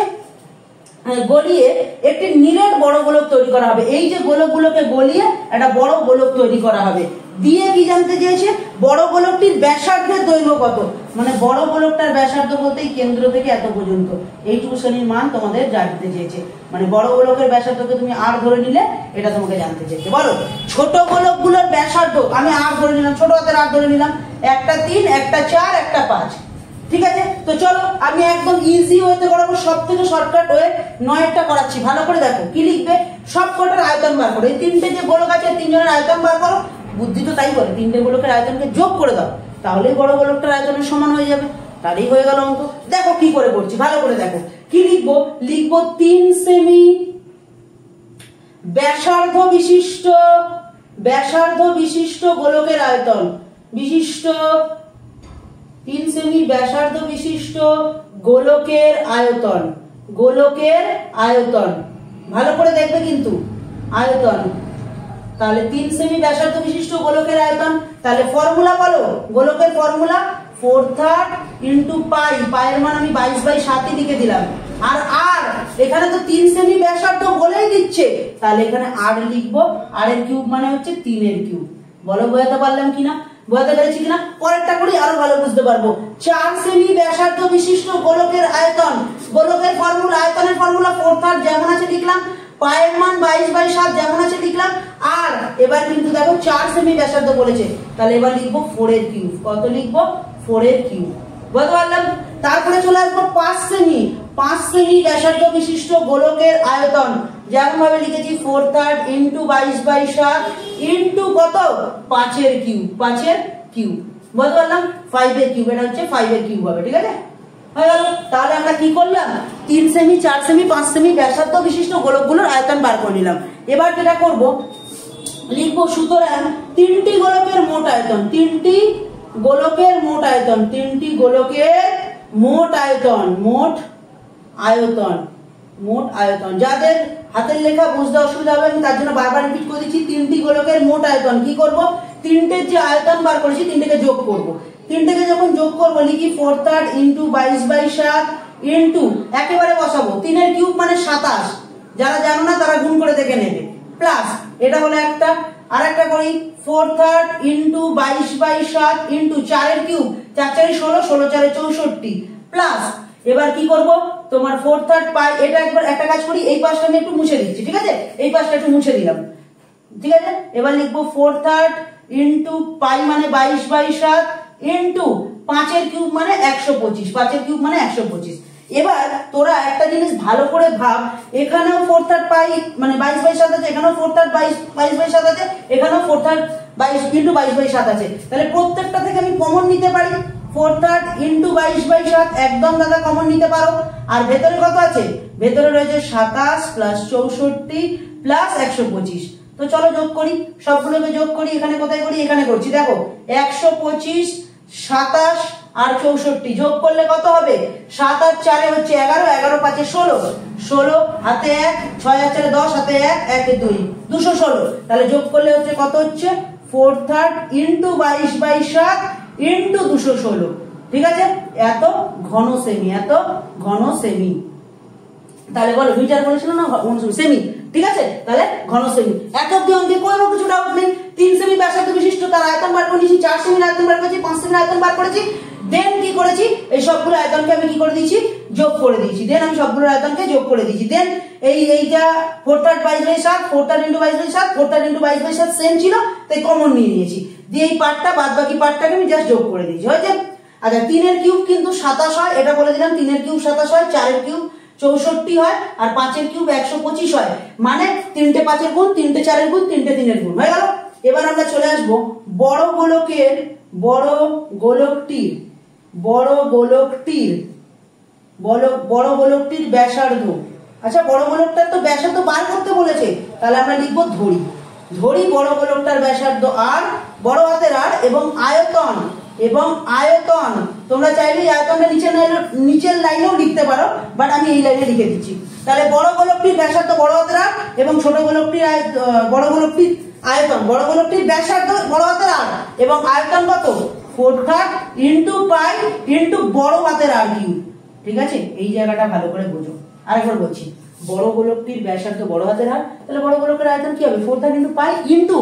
গলিয়ে একটি নীলের বড় গোলক তৈরি করা হবে। এই যে গোলকগুলোকে গলিয়ে একটা বড় গোলক তৈরি করা হবে। দিয়ে কি জানতে চেয়েছে, বড় গোলকটির ব্যাসার্ধের দৈর্ঘ্য কত, মানে বড় গোলকটার ব্যাসার্ধ বলতে কেন্দ্র থেকে এত পর্যন্ত এইটুকু শ্রেণীর মান তোমাদের জানতে চেয়েছে। মানে বড় গোলকের ব্যাসার্ধকে তুমি আর ধরে নিলে এটা তোমাকে জানতে চেয়েছে। বলো ছোট গোলকগুলোর ব্যাসার্ধ আমি আর ধরে নিলাম, ছোট হাতের আর ধরে নিলাম, একটা 3, একটা 4, একটা 5। ঠিক আছে, তো চলো আমি একদম ইজি ওয়েতে করাবো, সব থেকে শর্টকাট ওয়ে 9টা করাচ্ছি। ভালো করে দেখো কি লিখবে, সব কটার আয়তন বার করো। এই 3টে যে গোলক আছে 3জনের আয়তন বার করো। বুদ্ধি তো তাই বলে, 3টে গোলকের আয়তনকে যোগ করে দাও, তাহলেই বড় গোলকটার আয়তনের সমান হয়ে যাবে। তাহলেই হয়ে গেল অঙ্ক। দেখো কি করে করছি, ভালো করে দেখো কি লিখবো। লিখবো 3 সেমি ব্যাসার্ধ বিশিষ্ট গোলকের আয়তন, 3 সেমি ব্যাসার্ধ বিশিষ্ট গোলকের আয়তন। ভালো করে দেখবে কিন্তু আয়তন। তাহলে 3 সেমি ব্যাসার্ধ বিশিষ্ট গোলকের আয়তন, তাহলে ফর্মুলা বলো, গোলকের ফর্মুলা 4/3 ইন্টু পাই, পায়ের মান আমি 22/7 লিখে দিলাম। আর এখানে তো 3 সেমি ব্যাসার্ধ বলেই দিচ্ছে, তাহলে এখানে আর লিখবো, আর এর কিউব মানে হচ্ছে 3 এর কিউব। বলো বোঝাতে পারলাম কিনা, বোঝাতে পেরেছি কিনা। পরেরটা করি আরো ভালো বুঝতে পারবো। 4 সেমি ব্যাসার্ধ বিশিষ্ট গোলকের আয়তন, গোলকের ফর্মুলা, আয়তনের ফর্মুলা 4/3 যেমন আছে লিখলাম, পায়ের মান 22/7 যেমন আছে লিখলাম। আর এবার কিন্তু দেখো 4 সেমি ব্যাসার্ধ বলেছে, তাহলে এবার লিখবো 4 এর কিউব। কত লিখবো, 4 এর কিউব। বুঝতে পারলাম। তারপরে চলে আসবো 5 সেমি ব্যাসার্ধ বিশিষ্ট গোলকের আয়তন, যেমন ভাবে লিখেছি 4/3 ইন্টু 22/7 ইন্টু কত, 5 এর কিউব, 5 এর কিউব। বুঝতে পারলাম, 5 এর কিউব, এটা হচ্ছে 5 এর কিউব হবে। ঠিক আছে, হয়ে গেল। তাহলে আমরা কি করলাম, 3 সেমি 4 সেমি 5 সেমি ব্যাসার্ধ বিশিষ্ট গোলকগুলোর আয়তন বার করে নিলাম। এবার যেটা করব, লিখবো সুতরাং 3টি গোলকের মোট আয়তন, 3টি গোলকের মোট আয়তন। যাদের হাতের লেখা বুঝতে অসুবিধা হবে আমি তার জন্য বারবার রিপিট করে দিচ্ছি। 3টি গোলকের মোট আয়তন কি করব, 3টের যে আয়তন বার করেছি 3টেকে যোগ করব। 3টেকে যখন যোগ করবো লিখি 4/3 ইন্টু 22/7 ইন্টু একেবারে বসাবো 3 এর কিউব মানে 27, যারা জানো না তারা গুণ করে দেখে নেবে, প্লাস এটা হলো একটা। আর একটা করি 4/3 ইন্টু 22/7 ইন্টু 4 এর কিউব, 4 4 16, 16 4 64 প্লাস। এবার কি করব, তোমার 4/3 পাই, এটা একবার একটা কাজ করি, এই পাশটা আমি একটু মুছে দিচ্ছি। ঠিক আছে, এই পাশটা একটু মুছে দিলাম। ঠিক আছে, এবার লিখবো 4/3 ইন্টু পাই মানে 22/7 ইন্টু 5 এর কিউব মানে 125, 5 এর কিউব মানে 125। এবার তোরা একটা জিনিস ভালো করে ভাব, এখানেও 4/3 পাই মানে 22/7 আছে, এখানেও 4/3 22/7 আছে, এখানেও 4/3 22 ইন্টু 22/7 আছে। তাহলে প্রত্যেকটা থেকে আমি কমন নিতে পারি, 4/3 ইন্টু 22/7 একদম দাদা কমন নিতে পারো। আর ভেতরে কত আছে, ভেতরে রয়েছে 27 প্লাস 64 প্লাস 125। তো চলো যোগ করি, সবগুলোকে যোগ করি। এখানে কোথায় করি, এখানে করছি। দেখো 125, 27 আর 64 যোগ করলে কত হবে, 7 আর 4 হচ্ছে 11, 11 5 16, 16 হাতে 1, 6 আর 4 10, হাতে 1, 1 এ 2, 216। তাহলে যোগ করলে হচ্ছে কত হচ্ছে 4/3 ইন্টু 22/7 ইন্টু 216। ঠিক আছে, এত ঘন সেমি, তাহলে বলো মিটার বলেছিল না সেমি। ঠিক আছে, তাহলে ঘন সেমি। এত অব্দি অঙ্কে কোনো কিছু ডাউট নেই। 3 সেমি ব্যাসার্ধ বিশিষ্ট তার আয়তন বার করেছি, 4 সেমির আয়তন বার করেছি, 5 সেমির আয়তন বার করেছি। দেন কি করেছি, এই সবগুলো আয়তনকে আমি কি করে দিয়েছি, যোগ করে দিয়েছি। দেন আমি সবগুলো আয়তনকে যোগ করে দিয়েছি। দেন এইটা 4/3 22/7, 4/3 ইন্টু 22/7, 4/3 ইন্টু 22/7 সেম ছিল, তাই কমন নিয়ে নিয়েছি। দিয়ে এই পার্টটা বাদ বাকি পার্টটাকে আমি জাস্ট যোগ করে দিয়েছি, হয়েছে। আচ্ছা 3 এর কিউব কিন্তু 27 হয়, এটা বলে দিলাম। 3 এর কিউব 27 হয়, 4 এর কিউব 64 হয়, আর 5 এর কিউব 125 হয়। মানে 3টে 5 এর গুণ, 3টে 4 এর গুণ, 3টে 3 এর গুণ হয়ে গেল। এবার আমরা চলে আসবো বড় গোলকটির ব্যাসার্ধ। আচ্ছা বড় গোলকটার তো ব্যাসার্ধ বার করতে বলেছে, তাহলে আমরা লিখবো ধরি বড় গোলকটার ব্যাসার্ধ আর, বড় হাতের আর, এবং আয়তন তোমরা চাইলে আয়তনটা নিচের লাইনেও লিখতে পারো, বাট আমি এই লাইনে লিখে দিচ্ছি। তাহলে বড় গোলকটির ব্যাসার্ধ বড় হাতের আর এবং ছোট গোলকটির বড় গোলকটির আয়তন, বড় গোলকটির ব্যাসার্ধ বড় হাতের আর এবং আয়তন কত 4/3 ইন্টু পাই ইন্টু বড় হাতের আর কিউব। ঠিক আছে, এই জায়গাটা ভালো করে বোঝো। আরেকবার বলছি, বড় গোলকটির ব্যাসার্ধ বড় হাতের আর, তাহলে বড় গোলকের আয়তন কি হবে 4 ইন্টু পাই ইন্টু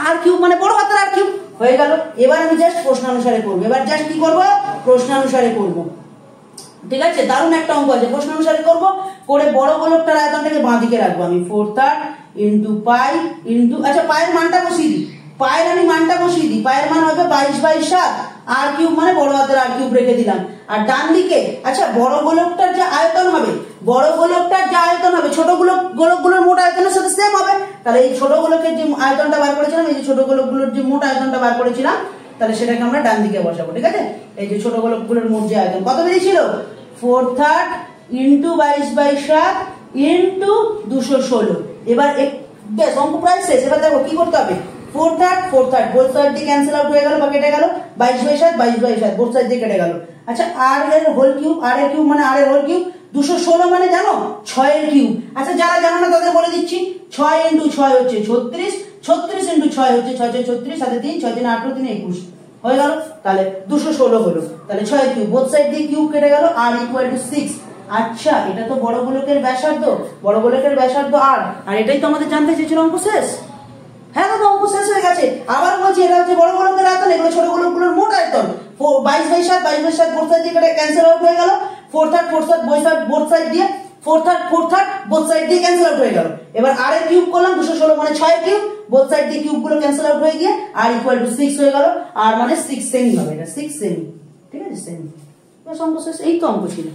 আর কিউব, মানে বড় হাতের আর কিউব হয়ে গেল। এবার আমি জাস্ট প্রশ্নানুসারে করবো, এবার জাস্ট কি করবো প্রশ্নানুসারে করবো, ঠিক আছে। দারুণ একটা অঙ্ক আছে, প্রশ্নানুসারে করবো করে বড় গোলকটার আয়তনটাকে বাঁ দিকে রাখবো আমি 4 ইন্টু পাই ইন্টু, আচ্ছা পায়ের মানটা বসিয়ে দিই, পায়ের আমি মানটা বসিয়ে দিই, পায়ের মান হবে 22/7 আর কিউব মানে বড় হাতের আর কিউব রেখে দিলাম। আর ডান দিকে আচ্ছা বড় গোলকটার যে আয়তন হবে, বড় গোলকটার যে আয়তন হবে ছোট গোলকগুলোর মোট আয়তনের সাথে সেম হবে, তাহলে এই ছোট গোলকের যে আয়তনটা বার করেছিলাম, এই যে ছোট গোলকগুলোর যে মোট আয়তনটা বার করেছিলাম, তাহলে সেটাকে আমরা ডান দিকে বসাবো, ঠিক আছে। এই যে ছোট গোলকগুলোর মোট যে আয়তন কত বেরিয়েছিল 4 ইন্টু 22/7 ইন্টু 216। এবার বেশ অঙ্ক প্রায় শেষ। এবার দেখো কি করতে হবে 4 বোথ সাইড দিয়ে ক্যান্সেল আউট হয়ে গেল বা কেটে গেল, 22/7 বোথ সাইড দিয়ে কেটে গেল। আচ্ছা আর এর হোল কিউব, আর এর কিউব মানে আর এর হোল কিউব, 216 মানে জানো 6 এর কিউব। আচ্ছা যারা জানো না তাদের বলে দিচ্ছি, 6 ইন্টু 6 হচ্ছে 36, 36 ইন্টু 6 হচ্ছে 6 6 36, সাথে 3 6 3 8 3 21 হয়ে গেল, তাহলে 216 হলো। তাহলে 6 এর কিউব, বোথ সাইড দিয়ে কিউব কেটে গেল, আর ইকুয়াল টু 6। আচ্ছা এটা তো বড় গোলকের ব্যাসার্ধ, বড় গোলকের ব্যাসার্ধ আর এটাই তো আমাদের জানতে চেয়েছিল, অঙ্ক শেষ। হ্যাঁ দাদা অঙ্ক শেষ হয়ে গেছে। আবার বলছি এটা হচ্ছে বড় গোলকের আয়তন, এগুলো ছোট গোলকগুলোর মোট আয়তন। 22/7 বোথ সাইড দিয়ে ক্যান্সেল আউট হয়ে গেল, 4 বোথ সাইড দিয়ে 4 বোথ সাইড দিয়ে ক্যান্সেল আউট হয়ে গেল। এবার আর এর কিউব করলাম 216 মানে 6 এর কিউব, বোথ সাইড দিয়ে কিউব গুলো ক্যান্সেল আউট হয়ে গিয়ে আর ইকুয়াল টু 6 হয়ে গেল, আর মানে 6 সেমি হবে, এটা 6 সেমি, ঠিক আছে সেমি। বাস অঙ্ক শেষ। এই তো অঙ্ক ছিল,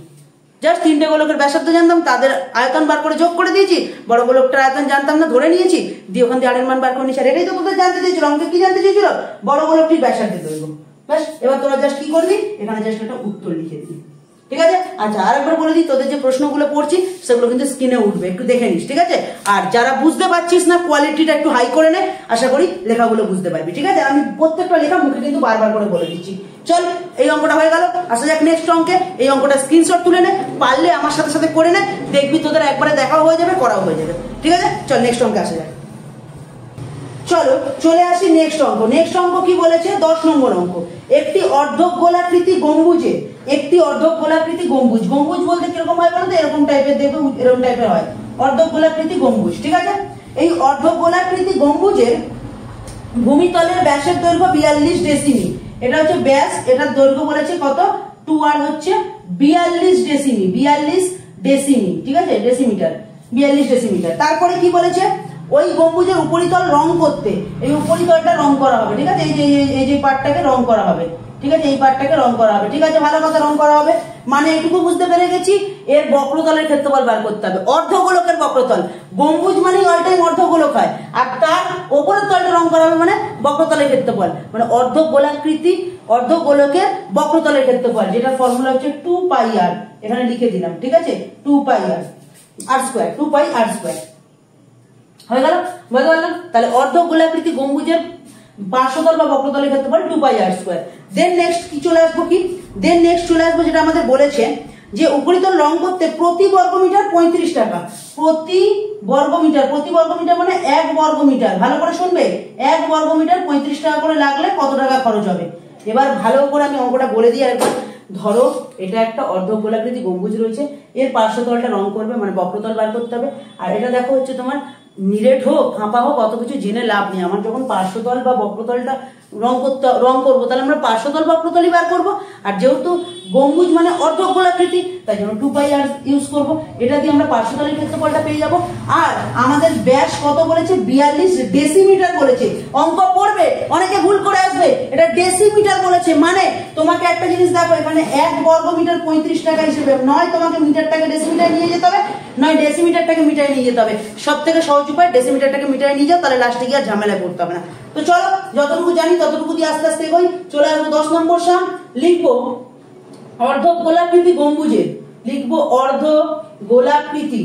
জাস্ট তিনটে গোলকের ব্যাসার্ধ জানতাম, তাদের আয়তন বার করে যোগ করে দিয়েছি, বড় গোলকটার আয়তন জানতাম না ধরে নিয়েছি, দিয়ে ওখান থেকে আর এর মান বার করে নিয়েছি। আর এটাই তো তোদের জানতে চেয়েছিল, অঙ্কে কি জানতে চেয়েছিল বড় গোলকটির ব্যাসার্ধের দৈর্ঘ্য। ব্যাস এবার তোরা জাস্ট কি করবি এখানে জাস্ট একটা উত্তর লিখে দিবি, ঠিক আছে। আচ্ছা আরেকবার বলে দিই, তোদের যে প্রশ্নগুলো পড়ছি সেগুলো কিন্তু স্ক্রিনে উঠবে, একটু দেখে নিস, ঠিক আছে। আর যারা বুঝতে পারছিস না কোয়ালিটিটা একটু হাই করে নে, আশা করি লেখাগুলো বুঝতে পারবি, ঠিক আছে। আমি প্রত্যেকটা লেখা মুখে কিন্তু বারবার করে বলে দিচ্ছি। চল এই অঙ্কটা হয়ে গেল, আসা যাক নেক্সট অঙ্কে। এই অঙ্কটা স্ক্রিনশট তুলে নে, পারলে আমার সাথে সাথে করে নে, দেখবি তোদের একবারে দেখাও হয়ে যাবে, করাও হয়ে যাবে, ঠিক আছে। চল নেক্সট অঙ্কে আসা যাক। চলো চলে আসি নেক্সট অঙ্ক। নেক্সট অঙ্ক কি বলেছে 10 নম্বর অঙ্ক। একটি অর্ধক গোলাকৃতি গম্বুজে, একটি অর্ধক গোলাকৃতি গম্বুজ, গম্বুজ বলতে কিরকম হয় বলতো এরকম টাইপের, দেখবে এরকম টাইপের হয় অর্ধক গোলাকৃতি গম্বুজ, ঠিক আছে। এই অর্ধক গোলাকৃতি গম্বুজের ভূমিতলের ব্যাসের দৈর্ঘ্য 42 ডেসিমি। এটা হচ্ছে ব্যাস, এটার দৈর্ঘ্য বলেছে কত 2 আর হচ্ছে 42 ডেসিমি, 42 ডেসিমি, ঠিক আছে ডেসিমিটার, 42 ডেসিমিটার। তারপরে কি বলেছে ওই গম্বুজের উপরিতল রং করতে, এই উপরিতলটা রং করা হবে, ঠিক আছে। এই যে পার্টটাকে রং করা হবে, ঠিক আছে, এই পার্টটাকে রং করা হবে, ঠিক আছে, ভালো কথা রং করা হবে। মানে এটুকু বুঝতে পেরে গেছি, এর বক্রতলের ক্ষেত্রফল বার করতে হবে, অর্ধগোলকের বক্রতল। গম্বুজ মানে অল টাইম অর্ধগোলক হয়, আর তার উপরের তলটা রং করা হবে মানে বক্রতলের ক্ষেত্রফল, মানে অর্ধগোলাকৃতি অর্ধগোলকের বক্রতলের ক্ষেত্রফল, যেটার ফর্মুলা হচ্ছে 2πr, এখানে লিখে দিলাম, ঠিক আছে 2πr আর স্কয়ার, 2πr স্কয়ার হয়ে গেল, বুঝতে পারলাম। তাহলে অর্ধগোলাকৃতি গম্বুজের পার্শ্বতল বা বক্রতলের ক্ষেত্রফল 2πr স্কয়ার। দেন নেক্সট কি চলে আসবো, কি দেন নেক্সট চলে আসবো যেটা আমাদের বলেছে যে উপরিতল রং করতে প্রতি বর্গমিটার 35 টাকা, প্রতি বর্গমিটার, প্রতি বর্গমিটার মানে 1 বর্গমিটার, ভালো করে শুনবে, 1 বর্গমিটার 35 টাকা করে লাগলে কত টাকা খরচ হবে। এবার ভালো করে আমি অঙ্কটা বলে দিই আরেকবার। ধরো এটা একটা অর্ধগোলাকৃতি গম্বুজ রয়েছে, এর পার্শ্বতলটা রং করবে মানে বক্রতল বার করতে হবে। আর এটা দেখো হচ্ছে তোমার নিরেট হোক ফাঁপা হোক অত কিছু জেনে লাভ নেই, আমার যখন পার্শ্বতল বা বক্রতলটা রং করবো তাহলে আমরা পার্শ্বতল বক্রতলই বার করবো। আর যেহেতু গম্বুজ মানে অর্ধগোলাকৃতি তাই জন্য 2πr ইউজ করবো, এটা দিয়ে আমরা পার্শ্বতলের ক্ষেত্রফলটা পেয়ে যাবো। আর আমাদের ব্যাস কত বলেছে 42 ডেসিমিটার বলেছে। অঙ্ক পড়বে অনেকে ভুল করে আসবে, এটা ডেসিমিটার বলেছে, মানে তোমাকে একটা জিনিস দেখো এখানে 1 বর্গমিটার 35 টাকা হিসেবে, নয় তোমাকে মিটারটাকে ডেসিমিটার নিয়ে যেতে হবে, নয় ডেসিমিটারটাকে মিটারে নিয়ে যেতে হবে। সব থেকে সহজ উপায় ডেসিমিটারটাকে মিটারে নিয়ে যাও, তাহলে লাস্টে গিয়ে আর ঝামেলায় পড়তে হবে না। তো চলো যতটুকু জানি ততটুকু দিয়ে আস্তে আস্তে এগোই। চলে আসবো 10 নম্বর সাম, লিখবো অর্ধগোলাকৃতি গম্বুজের, লিখবো অর্ধগোলাকৃতি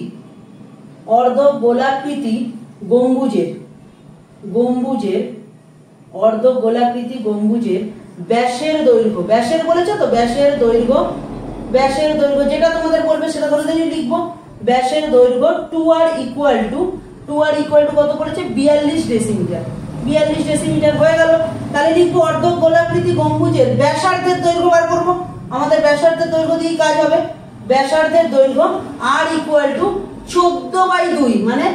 গম্বুজের অর্ধগোলাকৃতি গম্বুজের ব্যাসের দৈর্ঘ্য, ব্যাসের বলেছে তো ব্যাসের দৈর্ঘ্য যেটা তোমাদের বলবে সেটা ধরে দিয়ে লিখবো। ব্যাসের দৈর্ঘ্য 2r ইকুয়াল টু কত বলেছে 42 ডেসিমিটার, 42 ডেসিমিটার হয়ে গেল। তাহলে লিখবো অর্ধগোলাকৃতি গম্বুজের ব্যাসার্ধের দৈর্ঘ্য বার করব। আমাদের ব্যাসার্ধের দৈর্ঘ্য দিয়ে কাজ হবে, ব্যাসার্ধের দৈর্ঘ্য r ইকুয়াল টু 14/2 মানে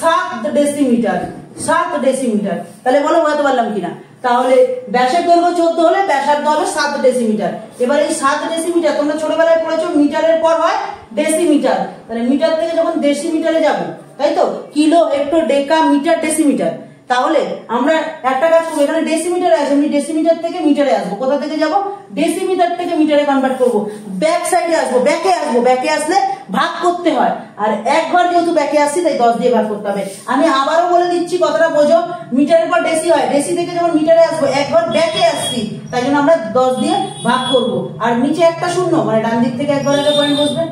7 ডেসিমিটার। 7 ডেসিমিটার। তাহলে বলো বোঝাতে পারলাম কিনা? তাহলে ব্যাসের দৈর্ঘ্য 14 হলে ব্যাসার্ধ হবে 7 ডেসিমিটার। এবার এই 7 ডেসিমিটার তোমরা ছোটবেলায় পড়েছো মিটারের পর হয় ডেসিমিটার। তাহলে মিটার থেকে যখন ডেসিমিটারে যাব, তাই তো, কিলো, হেক্টর, ডেকা, মিটার, ডেসিমিটার। তাহলে আমরা একটা কাজ করবো, এখানে ডেসিমিটারে আছে, আমি ডেসিমিটার থেকে মিটারে আসবো। কোথা থেকে যাব? ডেসিমিটার থেকে মিটারে কনভার্ট করবো। ব্যাক সাইডে আসবো, ব্যাকে আসবো। ব্যাকে আসলে ভাগ করতে হয়, আর একবার যেহেতু ব্যাকে আসছি তাই 10 দিয়ে ভাগ করতে হবে। আমি আবারও বলে দিচ্ছি, কথাটা বোঝো। মিটারের পর ডেসি হয়, ডেসি থেকে যখন মিটারে আসবো একবার ব্যাকে আসছি, তাই জন্য আমরা 10 দিয়ে ভাগ করব। আর নিচে একটা শূন্য, মানে ডান দিক থেকে একবার একটা পয়েন্ট বসবে,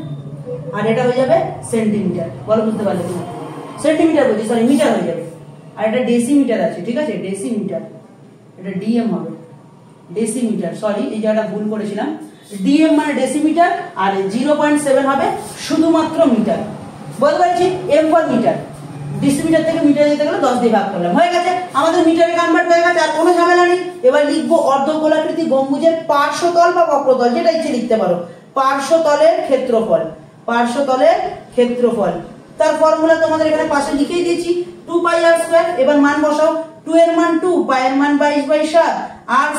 আর এটা হয়ে যাবে সেন্টিমিটার। বলো বুঝতে পারলে তুমি? সেন্টিমিটার বলছি, সরি মিটার হয়ে যাবে। আর এটা ডেসিমিটার আছে, ঠিক আছে, ডেসিমিটার। এটা ডিএম হবে, ডেসিমিটার। সরি, এই জায়গাটা ভুল করেছিলাম। ডিএম মানে ডেসিমিটার, আর 0.7 হবে শুধুমাত্র মিটার। বলতে পারছি এম ফর মিটার। ডেসিমিটার থেকে মিটার যেতে গেলে 10 দিয়ে ভাগ করলাম, হয়ে গেছে। আমাদের মিটারে কনভার্ট হয়ে গেছে, আর কোনো ঝামেলা নেই। এবার লিখবো অর্ধগোলাকৃতি গম্বুজের পার্শ্বতল বা বক্রতল, যেটা ইচ্ছে লিখতে পারো। পার্শ্বতলের ক্ষেত্রফল, পার্শ্বতলের ক্ষেত্রফল। তার ফর্মুলা তোমাদের এখানে পাশে লিখেই দিয়েছি, 2πr²। এবার মান বসাও। 2 এর মান 2, পাই এর মান 22/7, r²,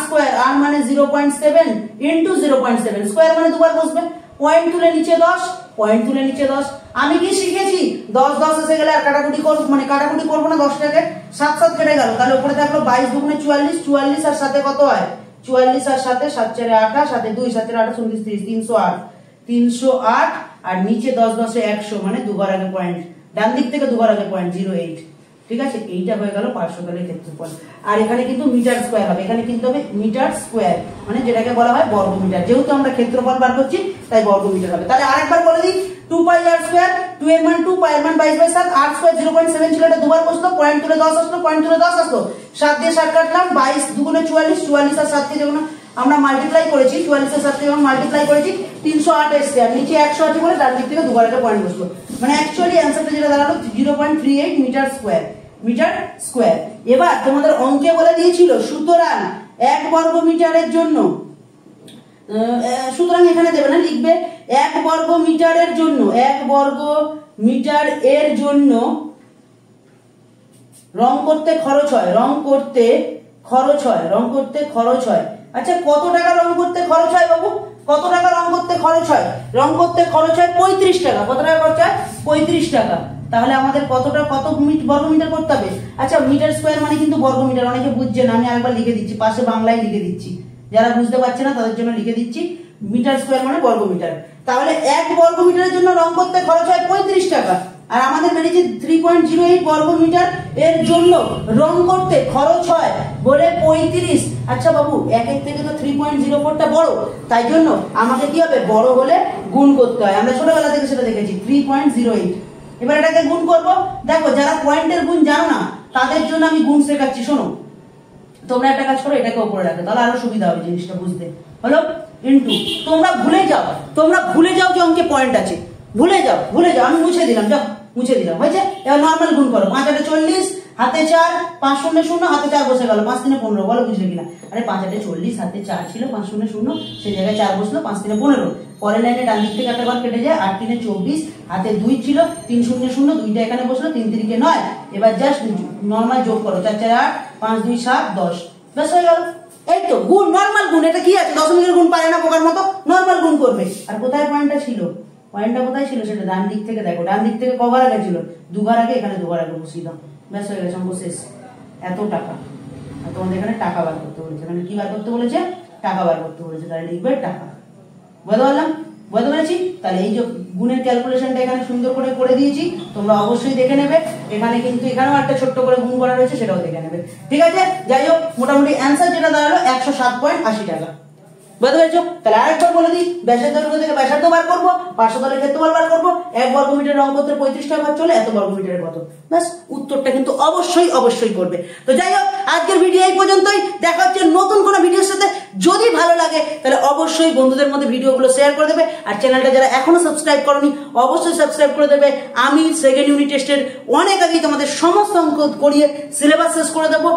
r মানে 0.7 ইনটু 0.7, স্কয়ার মানে দুবার বসবে। পয়েন্ট তুলে নিচে 10, পয়েন্ট তুলে নিচে 10। আমি কি শিখেছি? 10 10 এসে গেলে আর কাটাকুটি করব, মানে কাটাকুটি করব না, 10টাকে 7 7 কেটে গেল। তাহলে উপরে থাকলো 22 দুগুণে 44, 44 আর সাথে কত হয়? 44 আর সাথে 7 4 28, সাথে 2 7 4 28 29 30, 308, 308। আর নিচে 10 10 এ 100, মানে দুবার আগে পয়েন্ট, ডান দিক থেকে দুবার আগে পয়েন্ট, 08। ঠিক আছে, এইটা হয়ে গেল পার্শ্বতলের ক্ষেত্রফল। আর এখানে কিন্তু মিটার স্কয়ার হবে, এখানে কিন্তু হবে মিটার স্কয়ার, মানে যেটাকে বলা হয় বর্গ মিটার। যেহেতু আমরা ক্ষেত্রফল বার করছি তাই বর্গ মিটার হবে। তাহলে আরেকবার বলে দিই, 2πr², 2 এর মান 2, পাই এর মান 22/7, r² 0.7 ছিল, এটা দুবার বসলো, পয়েন্ট তুলে 10 আসলো, পয়েন্ট তুলে 10 আসলো, 7 দিয়ে 7 কাটলাম, 22 দুগুণে 44, 44 আর 7 কে যখন আমরা মাল্টিপ্লাই করেছি, 44 এর 7 কে যখন মাল্টিপ্লাই করেছি 308 এসছে, আর নিচে 100 আছে বলে ডান দিক থেকে দুবার একটা পয়েন্ট বসলো। মানে অ্যাকচুয়ালি অ্যানসারটা যেটা দাঁড়ালো 0.38 মিটার স্কয়ার, মিটার স্কয়ার। এবার তোমাদের অঙ্কে বলে দিয়েছিল, সুতরাং 1 বর্গ মিটারের জন্য, সুতরাং এখানে দেবে না, লিখবে 1 বর্গ মিটারের জন্য, 1 বর্গ মিটার এর জন্য রং করতে খরচ হয়, রং করতে খরচ হয়, রং করতে খরচ হয়। আচ্ছা, কত টাকা রং করতে খরচ হয় বাবু? কত টাকা রং করতে খরচ হয়? রং করতে খরচ হয় 35 টাকা। কত টাকা খরচ হয়? 35 টাকা। তাহলে আমাদের কতটা, কত বর্গ মিটার করতে হবে? আচ্ছা, মিটার স্কয়ার মানে কিন্তু বর্গ মিটার, অনেকে বুঝছে না, আমি আরেকবার লিখে দিচ্ছি, পাশে বাংলায় লিখে দিচ্ছি, যারা বুঝতে পারছে না তাদের জন্য লিখে দিচ্ছি, মিটার স্কয়ার মানে বর্গ মিটার। তাহলে 1 বর্গ মিটারের জন্য রং করতে খরচ হয় 35 টাকা। আর আমাদের বেরিয়েছে 3.08 বর্গ মিটার এর জন্য রং করতে খরচ হয় বলে 35। আচ্ছা বাবু, 1 এর থেকে তো 3.04টা বড়, তাই জন্য আমাকে কি হবে? বড় হলে গুণ করতে হয়। আমরা ছোটবেলা থেকে সেটা দেখেছি, 3.08। এবার এটাকে গুণ করব। দেখো, যারা পয়েন্টের গুণ জানো না তাদের জন্য আমি গুণ শেখাচ্ছি, শোনো। তোমরা একটা কাজ করো, এটাকে উপরে রাখো, তাহলে আরো সুবিধা হবে জিনিসটা বুঝতে। হলো ইনটু, তোমরা ভুলে যাও, তোমরা ভুলে যাও যে অঙ্কে পয়েন্ট আছে, ভুলে যাও, ভুলে যাও। আমি মুছে দিলাম, যাও মুছে দিলাম, হয়েছে। এবার নর্মাল গুণ করো, 5 8 40, হাতে 4, 5 0 0, হাতে 4 বসে গেল, 5 3 15। বলো বুঝলে কিনা? আরে 5 8 40, হাতে 4 ছিল, 5 0 0, সেই জায়গায় 4 বসলো, 5 3 15। পরের লাইনে ডান দিক থেকে একটা বার কেটে যায়, 8 3 24, হাতে 2 ছিল, 3 0 0, 2টা এখানে বসলো, 3 3 কে 9। এবার জাস্ট নর্মাল যোগ করো, 4 4 8, 5 2 7 10, ব্যাস হয়ে গেল। এই তো গুণ, নর্মাল গুণ। এটা কি আছে? দশমিকের গুণ পারে না পোকার মতো, নর্মাল গুণ করবে। আর কোথায় পয়েন্টটা ছিল? পয়েন্টটা কোথায় ছিল সেটা ডান দিক থেকে দেখো, ডান দিক থেকে কবার আগে ছিল? দুবার আগে, এখানে দুবার আগে বসিয়ে দাও, ব্যাস হয়ে গেছে, অঙ্ক শেষ। এত টাকা। আর তোমাদের এখানে টাকা বার করতে বলেছে, এখানে কি বার করতে বলেছে? টাকা বার করতে বলেছে, তাহলে লিখবে টাকা। বুঝতে পারলাম? বুঝতে পেরেছি? তাহলে এই যে গুণের ক্যালকুলেশনটা এখানে সুন্দর করে করে দিয়েছি, তোমরা অবশ্যই দেখে নেবে। এখানে কিন্তু এখানেও একটা ছোট্ট করে গুণ করা রয়েছে, সেটাও দেখে নেবে, ঠিক আছে? যাই হোক, মোটামুটি অ্যান্সার যেটা দাঁড়ালো 107.80 টাকা। বুঝতে পেরেছো? তাহলে আরেকবার বলে দিই, ব্যাসের দৈর্ঘ্য থেকে ব্যাসার্ধ বার করবো, পার্শ্বতলের ক্ষেত্রফল বার করবো, 1 বর্গ মিটার রং করতে 35 টাকা চলে, এত বর্গ মিটারের কত, ব্যাস উত্তরটা কিন্তু অবশ্যই অবশ্যই করবে। তো যাই হোক, আজকের ভিডিও এই পর্যন্তই। দেখা হচ্ছে নতুন কোনো ভিডিওর সাথে। যদি ভালো লাগে তাহলে অবশ্যই বন্ধুদের মধ্যে ভিডিওগুলো শেয়ার করে দেবে, আর চ্যানেলটা যারা এখনো সাবস্ক্রাইব করোনি অবশ্যই সাবস্ক্রাইব করে দেবে। আমি সেকেন্ড ইউনিট টেস্টের অনেক আগেই তোমাদের সমস্ত অঙ্ক করিয়ে সিলেবাস শেষ করে দেবো,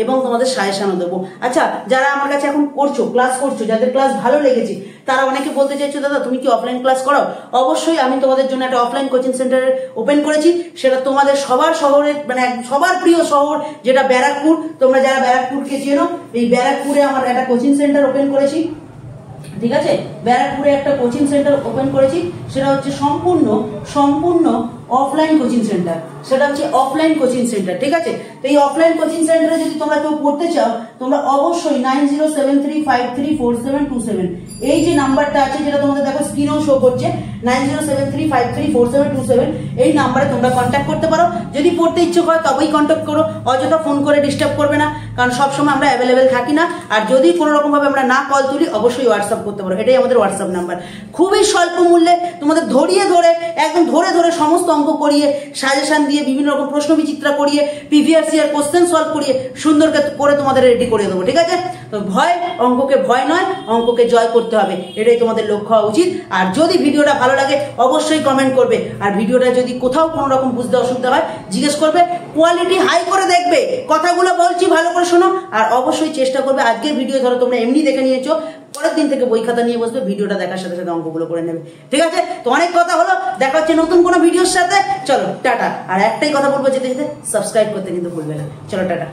এবং তোমাদের সাজেশনও দেবো। আচ্ছা, যারা আমার কাছে এখন করছো, ক্লাস করছো, যাদের ক্লাস ভালো লেগেছে, তারা অনেকে বলতে চাইছো দাদা তুমি কি অফলাইন ক্লাস করাও? অবশ্যই আমি তোমাদের জন্য একটা অফলাইন কোচিং সেন্টার ওপেন করেছি। সেটা তোমাদের সবার শহরের মানে সবার প্রিয় শহর যেটা ব্যারাকপুর। তোমরা যারা ব্যারাকপুরকে চেনো, এই ব্যারাকপুরে আমার একটা কোচিং সেন্টার ওপেন করেছি, ঠিক আছে? ব্যারাকপুরে একটা কোচিং সেন্টার ওপেন করেছি, সেটা হচ্ছে সম্পূর্ণ অফলাইন কোচিং সেন্টার। সেটা হচ্ছে অফলাইন কোচিং সেন্টার, ঠিক আছে? তো এই অফলাইন কোচিং সেন্টারে যদি তোমরা কেউ পড়তে চাও, তোমরা অবশ্যই 9073534727 এই যে নাম্বারটা আছে, যেটা তোমাদের দেখো স্ক্রিনেও শো করছে, 9073534727 এই নাম্বারে তোমরা কন্ট্যাক্ট করতে পারো। যদি পড়তে ইচ্ছুক হয় তবেই কন্ট্যাক্ট করো, অযথা ফোন করে ডিস্টার্ব করবে না, কারণ সবসময় আমরা অ্যাভেলেবেল থাকি না। আর যদি কোনো রকম ভাবে আমরা না কল তুলি, অবশ্যই হোয়াটসঅ্যাপ করতে পারো, এটাই আমাদের হোয়াটসঅ্যাপ নাম্বার। খুবই স্বল্প মূল্যে তোমাদের একদম ধরে সমস্ত অঙ্ক করিয়ে, সাজেশন দিয়ে, বিভিন্ন রকম প্রশ্ন বিচিত্রা করিয়ে, প্রিভিয়াস ইয়ার কোশ্চেন সলভ করিয়ে সুন্দর করে তোমাদের রেডি করে দেবো, ঠিক আছে? তো অঙ্ককে ভয় নয়, অঙ্ককে জয় করতে হবে, এটাই তোমাদের লক্ষ্য হওয়া উচিত। আর যদি ভিডিওটা ভালো লাগে অবশ্যই কমেন্ট করবে, আর ভিডিওটা যদি কোথাও কোনো রকম বুঝতে অসুবিধা হয় জিজ্ঞেস করবে, কোয়ালিটি হাই করে দেখবে, কথাগুলো বলছি ভালো করে শোনো। আর অবশ্যই চেষ্টা করবে, আজকের ভিডিও ধরো তোমরা এমনি দেখে নিয়েছো, পরের দিন থেকে বই খাতা নিয়ে বসবে, ভিডিওটা দেখার সাথে সাথে অঙ্কগুলো করে নেবে, ঠিক আছে? তো অনেক কথা হলো, দেখা হচ্ছে নতুন কোনো ভিডিওর সাথে। চলো টাটা। আর একটাই কথা বলবো, যেতে যেতে সাবস্ক্রাইব করতে কিন্তু ভুলবে না। চলো টাটা।